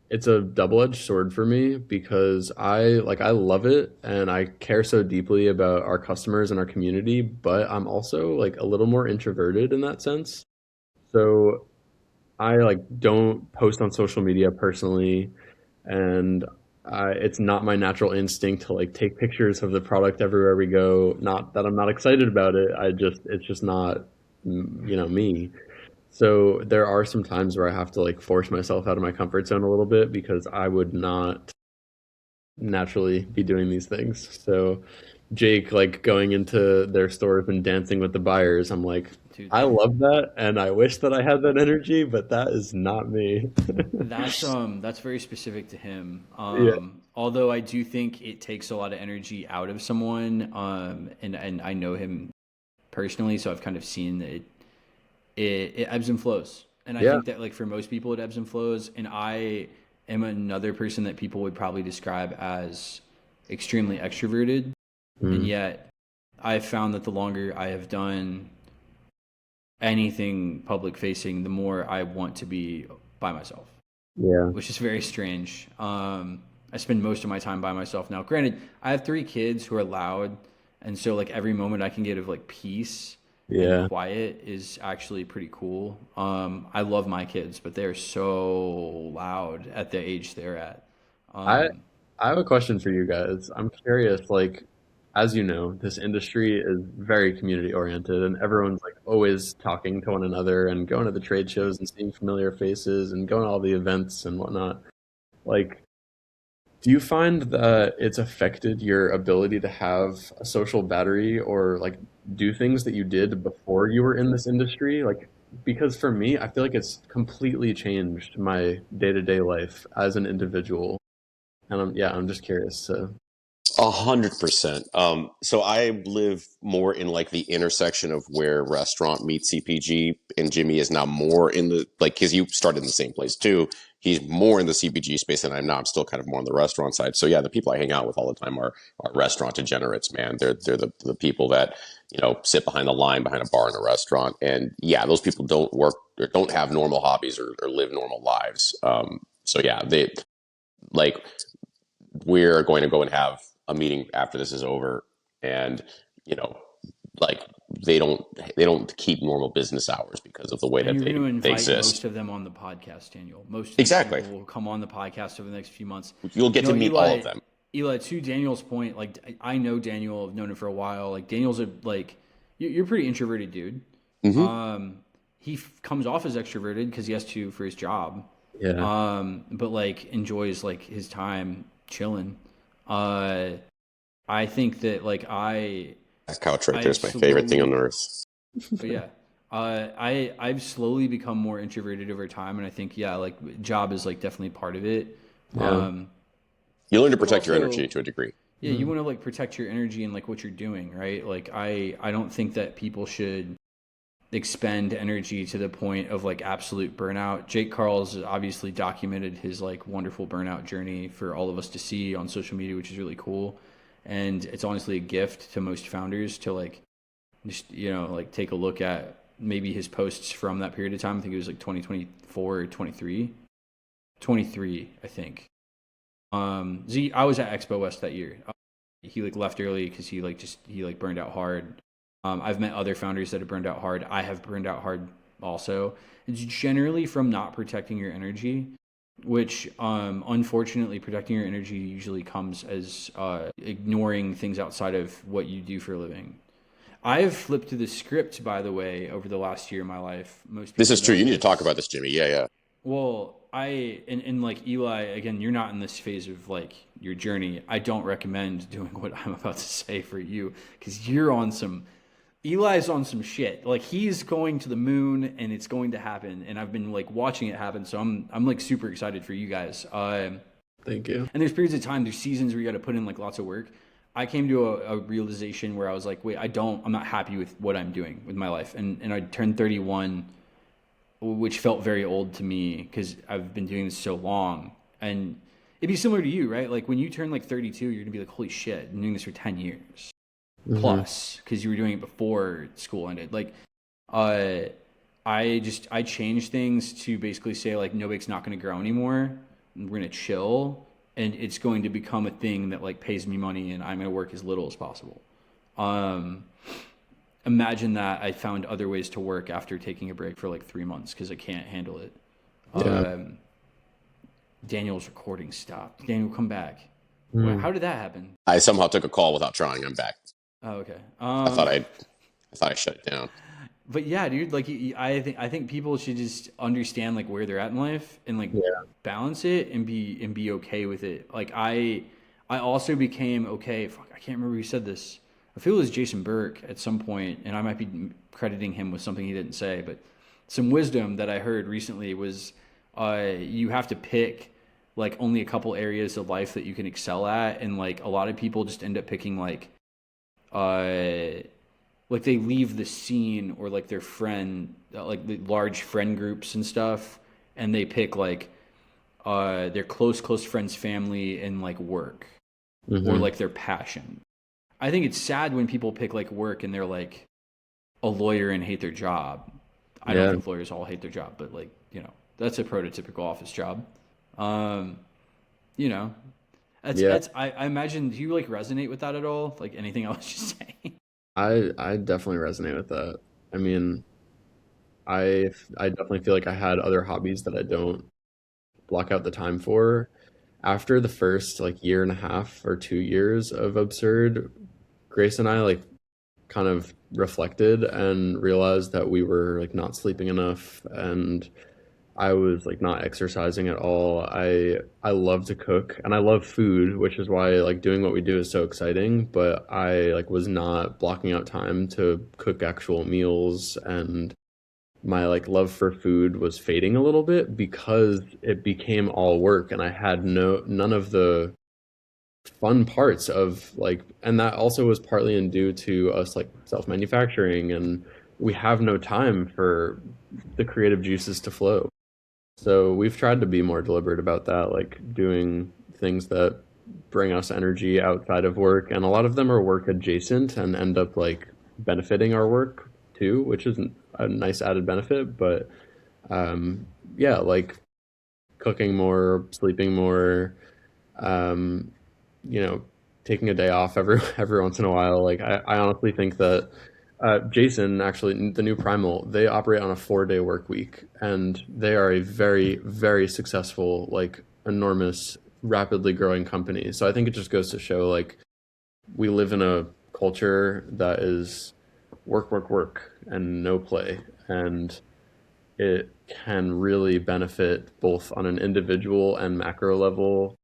Speaker 3: it's a double-edged sword for me because I love it and I care so deeply about our customers and our community, but I'm also like a little more introverted in that sense. So I like don't post on social media personally, and it's not my natural instinct to like take pictures of the product everywhere we go. Not that I'm not excited about it. It's just not me. So there are some times where I have to like force myself out of my comfort zone a little bit because I would not naturally be doing these things. So Jake like going into their stores and dancing with the buyers, I'm like,
Speaker 1: Dude,
Speaker 3: I love that and I wish that I had that energy, but that is not me.
Speaker 1: that's very specific to him.
Speaker 3: Yeah.
Speaker 1: Although I do think it takes a lot of energy out of someone. And I know him personally, so I've kind of seen that it ebbs and flows. And I
Speaker 3: Yeah.
Speaker 1: think that like for most people it ebbs and flows. And I am another person that people would probably describe as extremely extroverted. And
Speaker 3: Mm.
Speaker 1: yet I've found that the longer I have done anything public facing, the more I want to be by myself,
Speaker 3: Yeah.
Speaker 1: which is very strange. I spend most of my time by myself now. Granted, I have 3 kids who are loud, and so like every moment I can get of like peace and
Speaker 3: Yeah.
Speaker 1: quiet is actually pretty cool. I love my kids, but they're so loud at the age they're at.
Speaker 3: I
Speaker 1: Um,
Speaker 3: I have a question for you guys. I'm curious, like, as you know, this industry is very community oriented and everyone's like always talking to one another and going to the trade shows and seeing familiar faces and going to all the events and whatnot. Like, do you find that it's affected your ability to have a social battery or like do things that you did before you were in this industry? Like, because for me, I feel like it's completely changed my day-to-day life as an individual. And I'm just curious to.
Speaker 2: 100%. So I live more in like the intersection of where restaurant meets CPG, and Jimmy is now more in the like because you started in the same place too. He's more in the CPG space than I'm now. I'm still kind of more on the restaurant side. So yeah, the people I hang out with all the time are restaurant degenerates, man. They're the people that sit behind the line behind a bar in a restaurant, and yeah, those people don't work or don't have normal hobbies or live normal lives. So yeah, they like we're going to go and have a meeting after this is over, and you know like they don't keep normal business hours because of the way
Speaker 1: And
Speaker 2: that
Speaker 1: you're going to
Speaker 2: they
Speaker 1: invite
Speaker 2: exist.
Speaker 1: most of them on the podcast, Daniel. Most of these
Speaker 2: Exactly.
Speaker 1: people will come on the podcast over the next few months.
Speaker 2: You'll get to meet all of them.
Speaker 1: Eli, to Daniel's point, like I know Daniel, I've known him for a while. Like Daniel's you're a pretty introverted dude. He comes off as extroverted because he has to for his job.
Speaker 3: Yeah.
Speaker 1: But like enjoys like his time chilling. I think that like
Speaker 2: That couch right there is my favorite thing on earth.
Speaker 1: But yeah, I've slowly become more introverted over time, and I think like job is like definitely part of it.
Speaker 3: Yeah.
Speaker 2: You learn to protect your energy to a degree.
Speaker 1: Yeah, you want to like protect your energy and like what you're doing, right? Like I don't think that people should expend energy to the point of like absolute burnout. Jake Carl's obviously documented his like wonderful burnout journey for all of us to see on social media, which is really cool. And it's honestly a gift to most founders to like just like take a look at maybe his posts from that period of time. I think it was like 2024 or 23, I think. I was at Expo West that year. He like left early because he burned out hard. I've met other founders that have burned out hard. I have burned out hard also. It's generally from not protecting your energy, which unfortunately protecting your energy usually comes as ignoring things outside of what you do for a living. I've flipped to the script, by the way, over the last year of my life.
Speaker 2: This is true. You need to talk about this, Jimmy. Yeah.
Speaker 1: Well, and like Eli, again, you're not in this phase of like your journey. I don't recommend doing what I'm about to say for you because Eli's on some shit. Like he's going to the moon and it's going to happen. And I've been like watching it happen. So I'm like super excited for you guys.
Speaker 3: Thank you.
Speaker 1: And there's periods of time, there's seasons where you got to put in like lots of work. I came to a realization where I was like, wait, I'm not happy with what I'm doing with my life. And I turned 31, which felt very old to me because I've been doing this so long. And it'd be similar to you, right? Like when you turn like 32, you're gonna be like, holy shit, I'm doing this for 10 years plus because you were doing it before school ended. Like, I changed things to basically say like, Nobake's not gonna grow anymore. We're gonna chill, and it's going to become a thing that like pays me money, and I'm gonna work as little as possible. Imagine that I found other ways to work after taking a break for like 3 months because I can't handle it.
Speaker 3: Yeah.
Speaker 1: Daniel's recording stopped. Daniel, come back. How did that happen?
Speaker 2: I somehow took a call without trying. I'm back.
Speaker 1: Oh, okay.
Speaker 2: I thought I shut it down.
Speaker 1: But yeah, dude, like I think people should just understand like where they're at in life and like balance it and be okay with it. Like I also became okay. Fuck, I can't remember who said this. I feel it was Jason Burke at some point, and I might be crediting him with something he didn't say, but some wisdom that I heard recently was you have to pick like only a couple areas of life that you can excel at, and like a lot of people just end up picking like they leave the scene or like their friend like the large friend groups and stuff, and they pick like their close friends, family, and like work or like their passion. I think it's sad when people pick like work and they're like a lawyer and hate their job. I don't think lawyers all hate their job, but like, that's a prototypical office job. That's I imagine, do you like resonate with that at all? Like anything I was just saying?
Speaker 3: I definitely resonate with that. I mean, I definitely feel like I had other hobbies that I don't block out the time for. After the first like year and a half or 2 years of Absurd, Grace and I like kind of reflected and realized that we were like not sleeping enough, and I was like not exercising at all. I love to cook and I love food, which is why like doing what we do is so exciting, but I like was not blocking out time to cook actual meals, and my like love for food was fading a little bit because it became all work and I had none of the fun parts of like, and that also was partly in due to us like self-manufacturing, and we have no time for the creative juices to flow. So we've tried to be more deliberate about that, like doing things that bring us energy outside of work, and a lot of them are work adjacent and end up like benefiting our work too, which is a nice added benefit. But like cooking more, sleeping more, taking a day off every once in a while. Like I honestly think that Jason, actually, the new Primal, they operate on a 4-day work week, and they are a very, very successful, like enormous, rapidly growing company. So I think it just goes to show, like, we live in a culture that is work, work, work, and no play, and it can really benefit both on an individual and macro level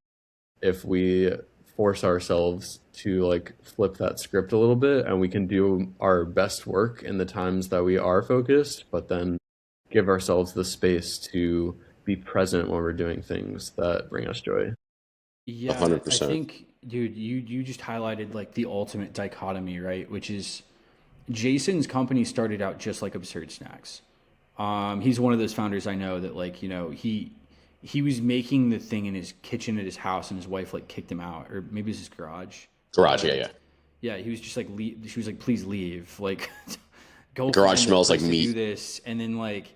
Speaker 3: if we force ourselves to like flip that script a little bit, and we can do our best work in the times that we are focused, but then give ourselves the space to be present when we're doing things that bring us joy.
Speaker 1: Yeah, I
Speaker 2: 100%.
Speaker 1: think, dude, you just highlighted like the ultimate dichotomy, right? Which is Jason's company started out just like Absurd Snacks. He's one of those founders I know that like, he was making the thing in his kitchen at his house and his wife like kicked him out, or maybe it was his garage.
Speaker 2: Garage, yeah,
Speaker 1: But
Speaker 2: yeah.
Speaker 1: yeah, he was just like she was like, please leave. Like go
Speaker 2: Garage
Speaker 1: find a
Speaker 2: smells like
Speaker 1: place to do
Speaker 2: meat.
Speaker 1: this. And then like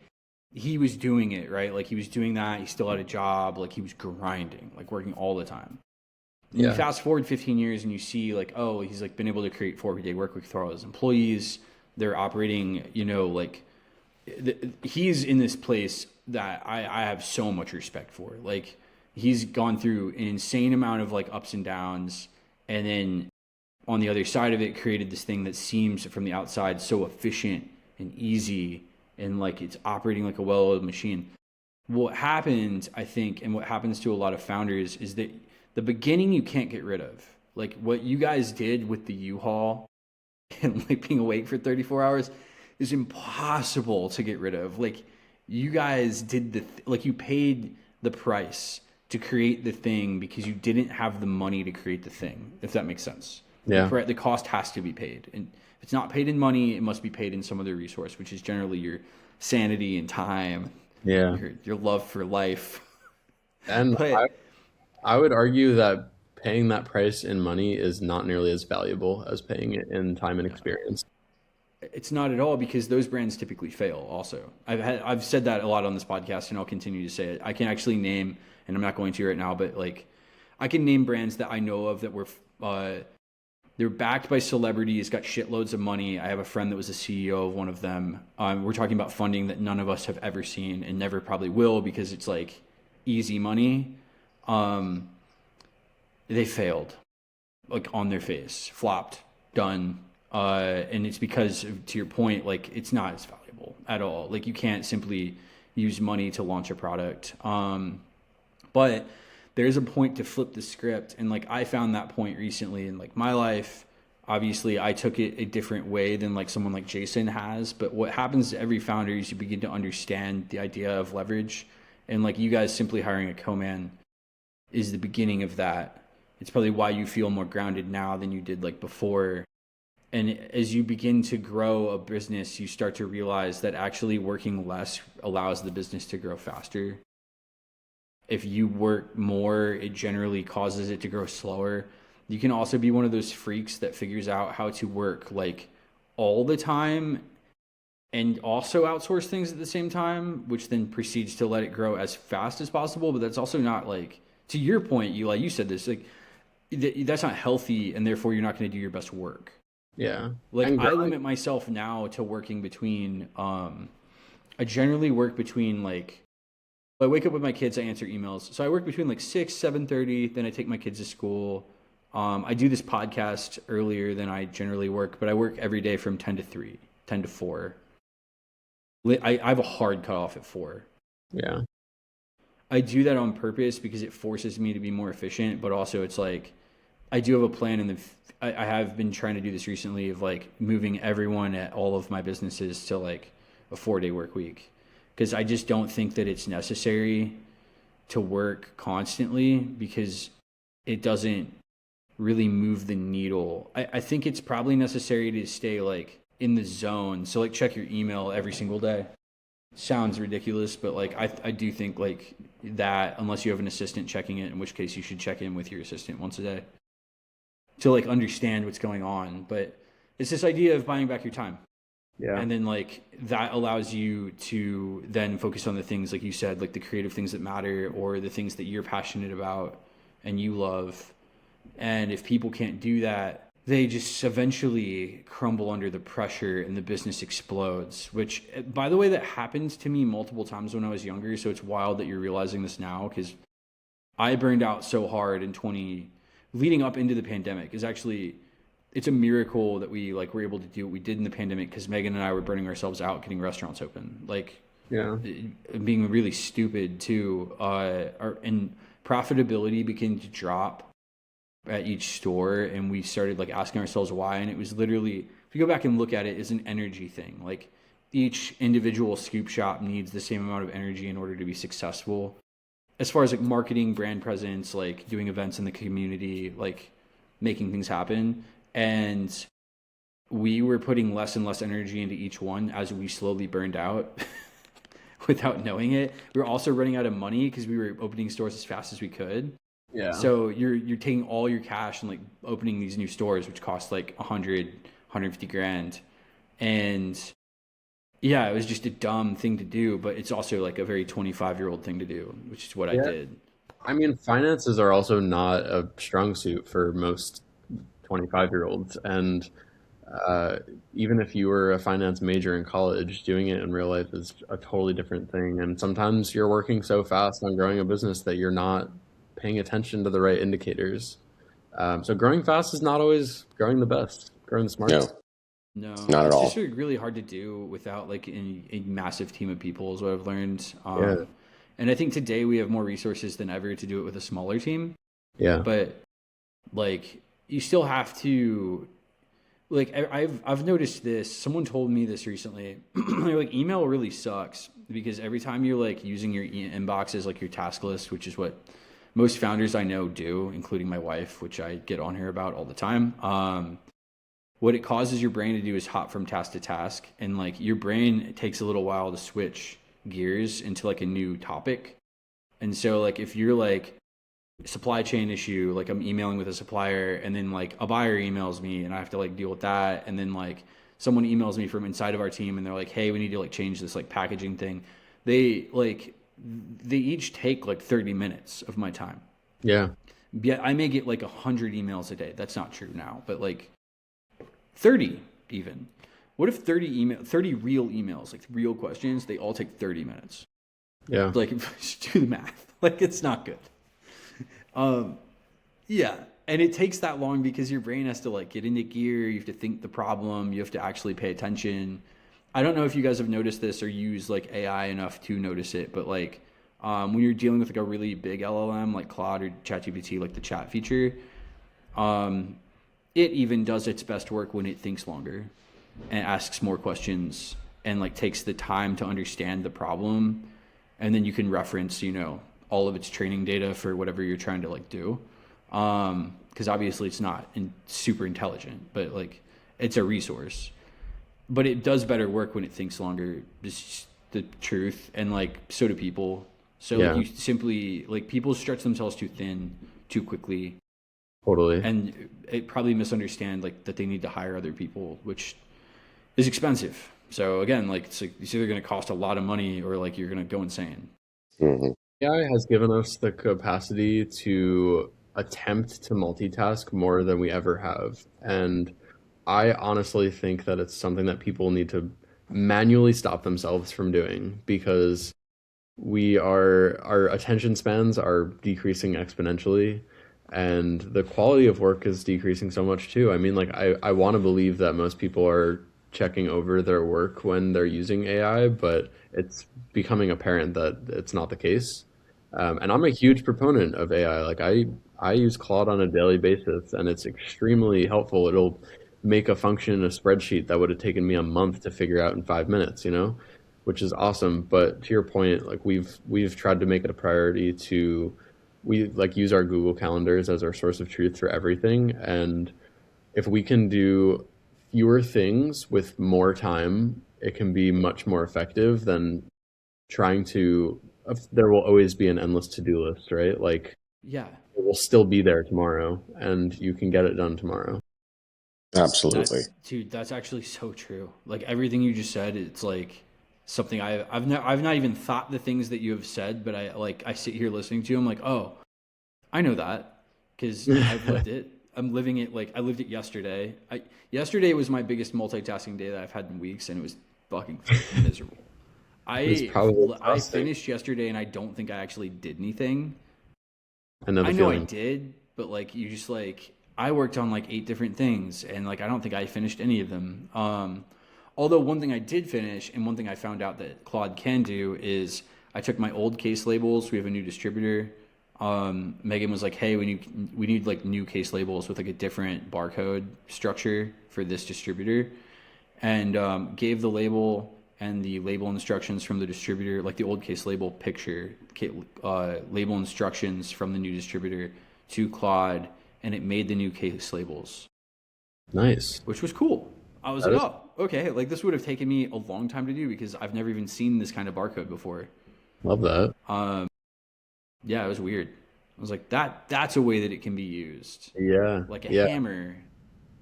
Speaker 1: he was doing it, right? Like he was doing that, he still had a job, like he was grinding, like working all the time. And you
Speaker 3: Yeah.
Speaker 1: fast forward 15 years and you see like, oh, he's like been able to create 4-day work week for all his employees. They're operating, like he's in this place that I have so much respect for. Like he's gone through an insane amount of like ups and downs, and then on the other side of it created this thing that seems from the outside so efficient and easy, and like it's operating like a well-oiled machine. What happened, I think, and what happens to a lot of founders is that the beginning you can't get rid of. Like what you guys did with the U-Haul and like being awake for 34 hours is impossible to get rid of. Like you guys did like you paid the price to create the thing because you didn't have the money to create the thing, if that makes sense.
Speaker 3: Yeah.
Speaker 1: The cost has to be paid. And if it's not paid in money, it must be paid in some other resource, which is generally your sanity and time,
Speaker 3: Yeah.
Speaker 1: your love for life.
Speaker 3: And
Speaker 1: But
Speaker 3: I would argue that paying that price in money is not nearly as valuable as paying it in time and experience.
Speaker 1: it's not at all, because those brands typically fail also. I've said that a lot on this podcast, and I'll continue to say it. I can actually name, and I'm not going to right now, but like I can name brands that I know of that were they're backed by celebrities, got shitloads of money. I have a friend that was the CEO of one of them. We're talking about funding that none of us have ever seen and never probably will, because it's like easy money. They failed, like on their face, flopped, done. And it's because, to your point, like it's not as valuable at all. Like you can't simply use money to launch a product. But there's a point to flip the script, and like I found that point recently in like my life. Obviously I took it a different way than like someone like Jason has, but what happens to every founder is you begin to understand the idea of leverage, and like you guys simply hiring a co-man is the beginning of that. It's probably why you feel more grounded now than you did like before. And as you begin to grow a business, you start to realize that actually working less allows the business to grow faster. If you work more, it generally causes it to grow slower. You can also be one of those freaks that figures out how to work like all the time and also outsource things at the same time, which then proceeds to let it grow as fast as possible. But that's also not like, to your point, you said this, like that's not healthy, and therefore you're not going to do your best work.
Speaker 3: Yeah.
Speaker 1: Like
Speaker 3: And
Speaker 1: I limit myself now to working between I generally work between like I wake up with my kids, I answer emails. So I work between like 6, 7:30, then I take my kids to school. I do this podcast earlier than I generally work, but I work every day from 10 to 3, 10 to 4. I have a hard cutoff at 4.
Speaker 3: yeah.
Speaker 1: I do that on purpose because it forces me to be more efficient, but also it's like I do have a plan, and I have been trying to do this recently of like moving everyone at all of my businesses to like a 4-day work week, because I just don't think that it's necessary to work constantly, because it doesn't really move the needle. I think it's probably necessary to stay like in the zone. So like check your email every single day. Sounds ridiculous, but like I do think like that, unless you have an assistant checking it, in which case you should check in with your assistant once a day to like understand what's going on. But it's this idea of buying back your time.
Speaker 3: Yeah.
Speaker 1: And then like that allows you to then focus on the things, like you said, like the creative things that matter, or the things that you're passionate about and you love. And if people can't do that, they just eventually crumble under the pressure and the business explodes, which, by the way, that happened to me multiple times when I was younger. So it's wild that you're realizing this now, because I burned out so hard in leading up into the pandemic. Is actually, it's a miracle that we like were able to do what we did in the pandemic, because Megan and I were burning ourselves out getting restaurants open, like
Speaker 3: Yeah.
Speaker 1: being really stupid too. And profitability began to drop at each store, and we started like asking ourselves why. And it was literally, if you go back and look at it, it's an energy thing. Like each individual scoop shop needs the same amount of energy in order to be successful, as far as like marketing, brand presence, like doing events in the community, like making things happen. And we were putting less and less energy into each one as we slowly burned out without knowing it. We were also running out of money because we were opening stores as fast as we could.
Speaker 3: Yeah.
Speaker 1: So you're taking all your cash and like opening these new stores, which cost like 150 grand. And yeah, it was just a dumb thing to do, but it's also like a very 25-year-old thing to do, which is what I did.
Speaker 3: I mean, finances are also not a strong suit for most 25-year-olds. And even if you were a finance major in college, doing it in real life is a totally different thing. And sometimes you're working so fast on growing a business that you're not paying attention to the right indicators. So growing fast is not always growing the best, growing the smartest.
Speaker 1: No,
Speaker 2: not at
Speaker 1: it's
Speaker 2: all.
Speaker 1: just really hard to do without like a massive team of people is what I've learned.
Speaker 3: Yeah.
Speaker 1: And I think today we have more resources than ever to do it with a smaller team.
Speaker 3: Yeah.
Speaker 1: But like you still have to, like I've noticed this. Someone told me this recently. They're like, email really sucks because every time you're like using your inbox as like your task list, which is what most founders I know do, including my wife, which I get on here about all the time. What it causes your brain to do is hop from task to task, and like your brain takes a little while to switch gears into like a new topic. And so like if you're like supply chain issue, like I'm emailing with a supplier, and then like a buyer emails me and I have to like deal with that, and then like someone emails me from inside of our team and they're like, hey, we need to like change this like packaging thing. They each take like 30 minutes of my time.
Speaker 3: Yeah.
Speaker 1: Yeah, I may get like 100 emails a day. That's not true now, but like 30 even. What if 30 real emails, like real questions, they all take 30 minutes?
Speaker 3: Yeah.
Speaker 1: Like just do the math. Like it's not good. Yeah, and it takes that long because your brain has to like get into gear. You have to think the problem. You have to actually pay attention. I don't know if you guys have noticed this or use like AI enough to notice it, but like when you're dealing with like a really big LLM like Claude or ChatGPT, like the chat feature, it even does its best work when it thinks longer and asks more questions and like takes the time to understand the problem, and then you can reference, you know, all of its training data for whatever you're trying to like do. Because obviously it's not super intelligent, but like it's a resource. But it does better work when it thinks longer. It's the truth, and like so do people. So
Speaker 3: Yeah.
Speaker 1: like you simply like people stretch themselves too thin too quickly,
Speaker 3: Totally.
Speaker 1: and it probably misunderstand like that they need to hire other people, which is expensive. So again, like it's either going to cost a lot of money or like you're going to go insane.
Speaker 2: Hmm.
Speaker 3: AI has given us the capacity to attempt to multitask more than we ever have. And I honestly think that it's something that people need to manually stop themselves from doing, because our attention spans are decreasing exponentially, and the quality of work is decreasing so much too. I mean, like I want to believe that most people are checking over their work when they're using AI, but it's becoming apparent that it's not the case. And I'm a huge proponent of AI. Like I use Claude on a daily basis, and it's extremely helpful. It'll make a function in a spreadsheet that would have taken me a month to figure out in 5 minutes, you know, which is awesome. But to your point, like we've tried to make it a priority to we like use our Google calendars as our source of truth for everything. And if we can do fewer things with more time, it can be much more effective than trying to. There will always be an endless to-do list, right? Like
Speaker 1: Yeah.
Speaker 3: it will still be there tomorrow, and you can get it done tomorrow.
Speaker 2: Absolutely.
Speaker 1: Dude, that's actually so true. Like everything you just said, it's like something I've not even thought the things that you have said, but I sit here listening to you. I'm like, oh, I know that because I've lived it. I'm living it like I lived it yesterday. Yesterday was my biggest multitasking day that I've had in weeks, and it was fucking miserable.
Speaker 3: It's probably
Speaker 1: I
Speaker 3: exhausting.
Speaker 1: finished yesterday, and I don't think I actually did anything.
Speaker 3: I know
Speaker 1: I
Speaker 3: the
Speaker 1: know I
Speaker 3: feeling.
Speaker 1: did, but like you just like I worked on like 8 different things, and like I don't think I finished any of them. Although one thing I did finish, and one thing I found out that Claude can do is I took my old case labels. We have a new distributor. Megan was like, "Hey, we need like new case labels with like a different barcode structure for this distributor," and gave the label and the label instructions from the distributor, like the old case label picture, label instructions from the new distributor to Claude, and it made the new case labels,
Speaker 3: Nice.
Speaker 1: which was cool. I was
Speaker 3: That
Speaker 1: like,
Speaker 3: is
Speaker 1: oh, okay. Like this would have taken me a long time to do because I've never even seen this kind of barcode before.
Speaker 3: love that.
Speaker 1: Yeah, it was weird. I was like, that's a way that it can be used,
Speaker 3: Yeah.
Speaker 1: like a
Speaker 3: Yeah.
Speaker 1: hammer,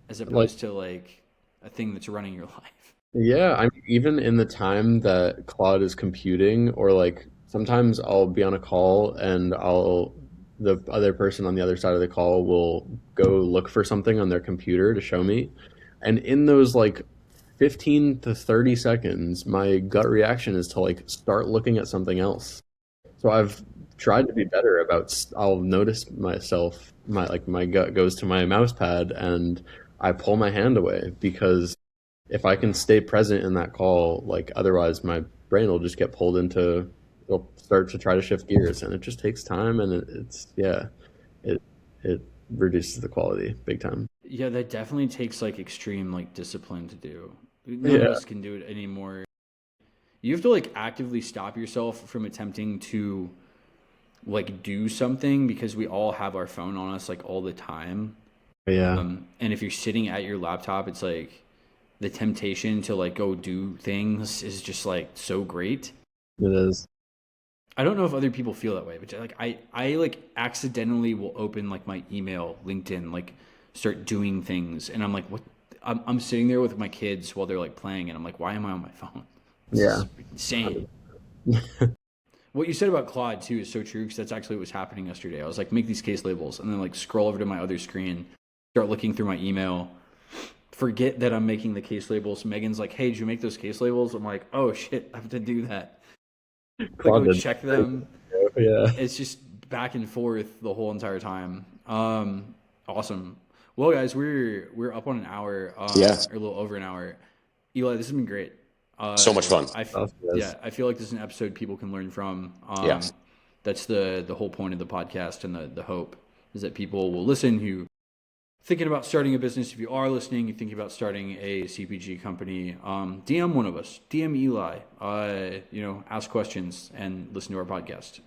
Speaker 1: as
Speaker 3: Like
Speaker 1: opposed to like a thing that's running your life.
Speaker 3: yeah, I mean, even in the time that Claude is computing, or like sometimes I'll be on a call and the other person on the other side of the call will go look for something on their computer to show me. And in those like 15 to 30 seconds, my gut reaction is to like start looking at something else. So I've tried to be better about, I'll notice myself, my gut goes to my mouse pad and I pull my hand away because if I can stay present in that call, like otherwise my brain will just get pulled into, it'll start to try to shift gears, and it just takes time, and it's yeah, it it reduces the quality big time.
Speaker 1: Yeah, that definitely takes like extreme like discipline to do. None of
Speaker 3: Yeah,
Speaker 1: us can do it anymore. You have to like actively stop yourself from attempting to like do something because we all have our phone on us like all the time.
Speaker 3: yeah,
Speaker 1: And if you're sitting at your laptop, it's like the temptation to like go do things is just like so great.
Speaker 3: it is.
Speaker 1: I don't know if other people feel that way, but like I like accidentally will open like my email, LinkedIn, like start doing things, and I'm like, what? I'm sitting there with my kids while they're like playing, and I'm like, why am I on my phone? This
Speaker 3: Yeah,
Speaker 1: is insane. What you said about Claude too is so true because that's actually what was happening yesterday. I was like, make these case labels, and then like scroll over to my other screen, start looking through my email, forget that I'm making the case labels. Megan's like, hey, did you make those case labels? I'm like, oh shit, I have to do that. Like
Speaker 3: Claude
Speaker 1: go
Speaker 3: did.
Speaker 1: check them.
Speaker 3: Yeah,
Speaker 1: It's just back and forth the whole entire time. Awesome. Well, guys, we're up on an hour,
Speaker 2: Yeah.
Speaker 1: or a little over an hour. Eli, this has been great.
Speaker 2: So much fun.
Speaker 3: awesome, guys.
Speaker 1: Yeah, I feel like this is an episode people can learn from.
Speaker 2: Yes.
Speaker 1: That's the whole point of the podcast, and the hope is that people will listen who thinking about starting a business. If you are listening, you're thinking about starting a CPG company, DM one of us, DM Eli, ask questions and listen to our podcast.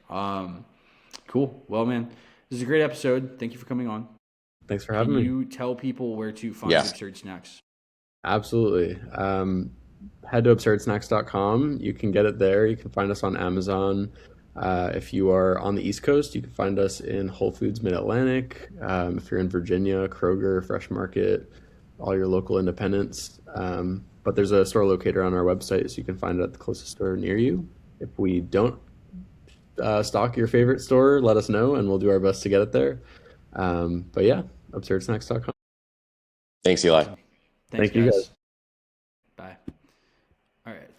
Speaker 1: Cool. Well, man, this is a great episode. Thank you for coming on.
Speaker 3: Thanks for
Speaker 1: Can
Speaker 3: having me.
Speaker 1: you tell people where to find
Speaker 2: Yes.
Speaker 1: Absurd Snacks?
Speaker 3: Absolutely. Head to absurdsnacks.com. You can get it there. You can find us on Amazon. If you are on the East Coast, you can find us in Whole Foods Mid-Atlantic. If you're in Virginia, Kroger, Fresh Market, all your local independents. But there's a store locator on our website, so you can find it at the closest store near you. If we don't stock your favorite store, let us know, and we'll do our best to get it there. But yeah, absurdsnacks.com.
Speaker 2: Thanks, Eli.
Speaker 1: Thanks,
Speaker 3: Thank you,
Speaker 1: guys.
Speaker 3: guys.
Speaker 1: Bye. All right.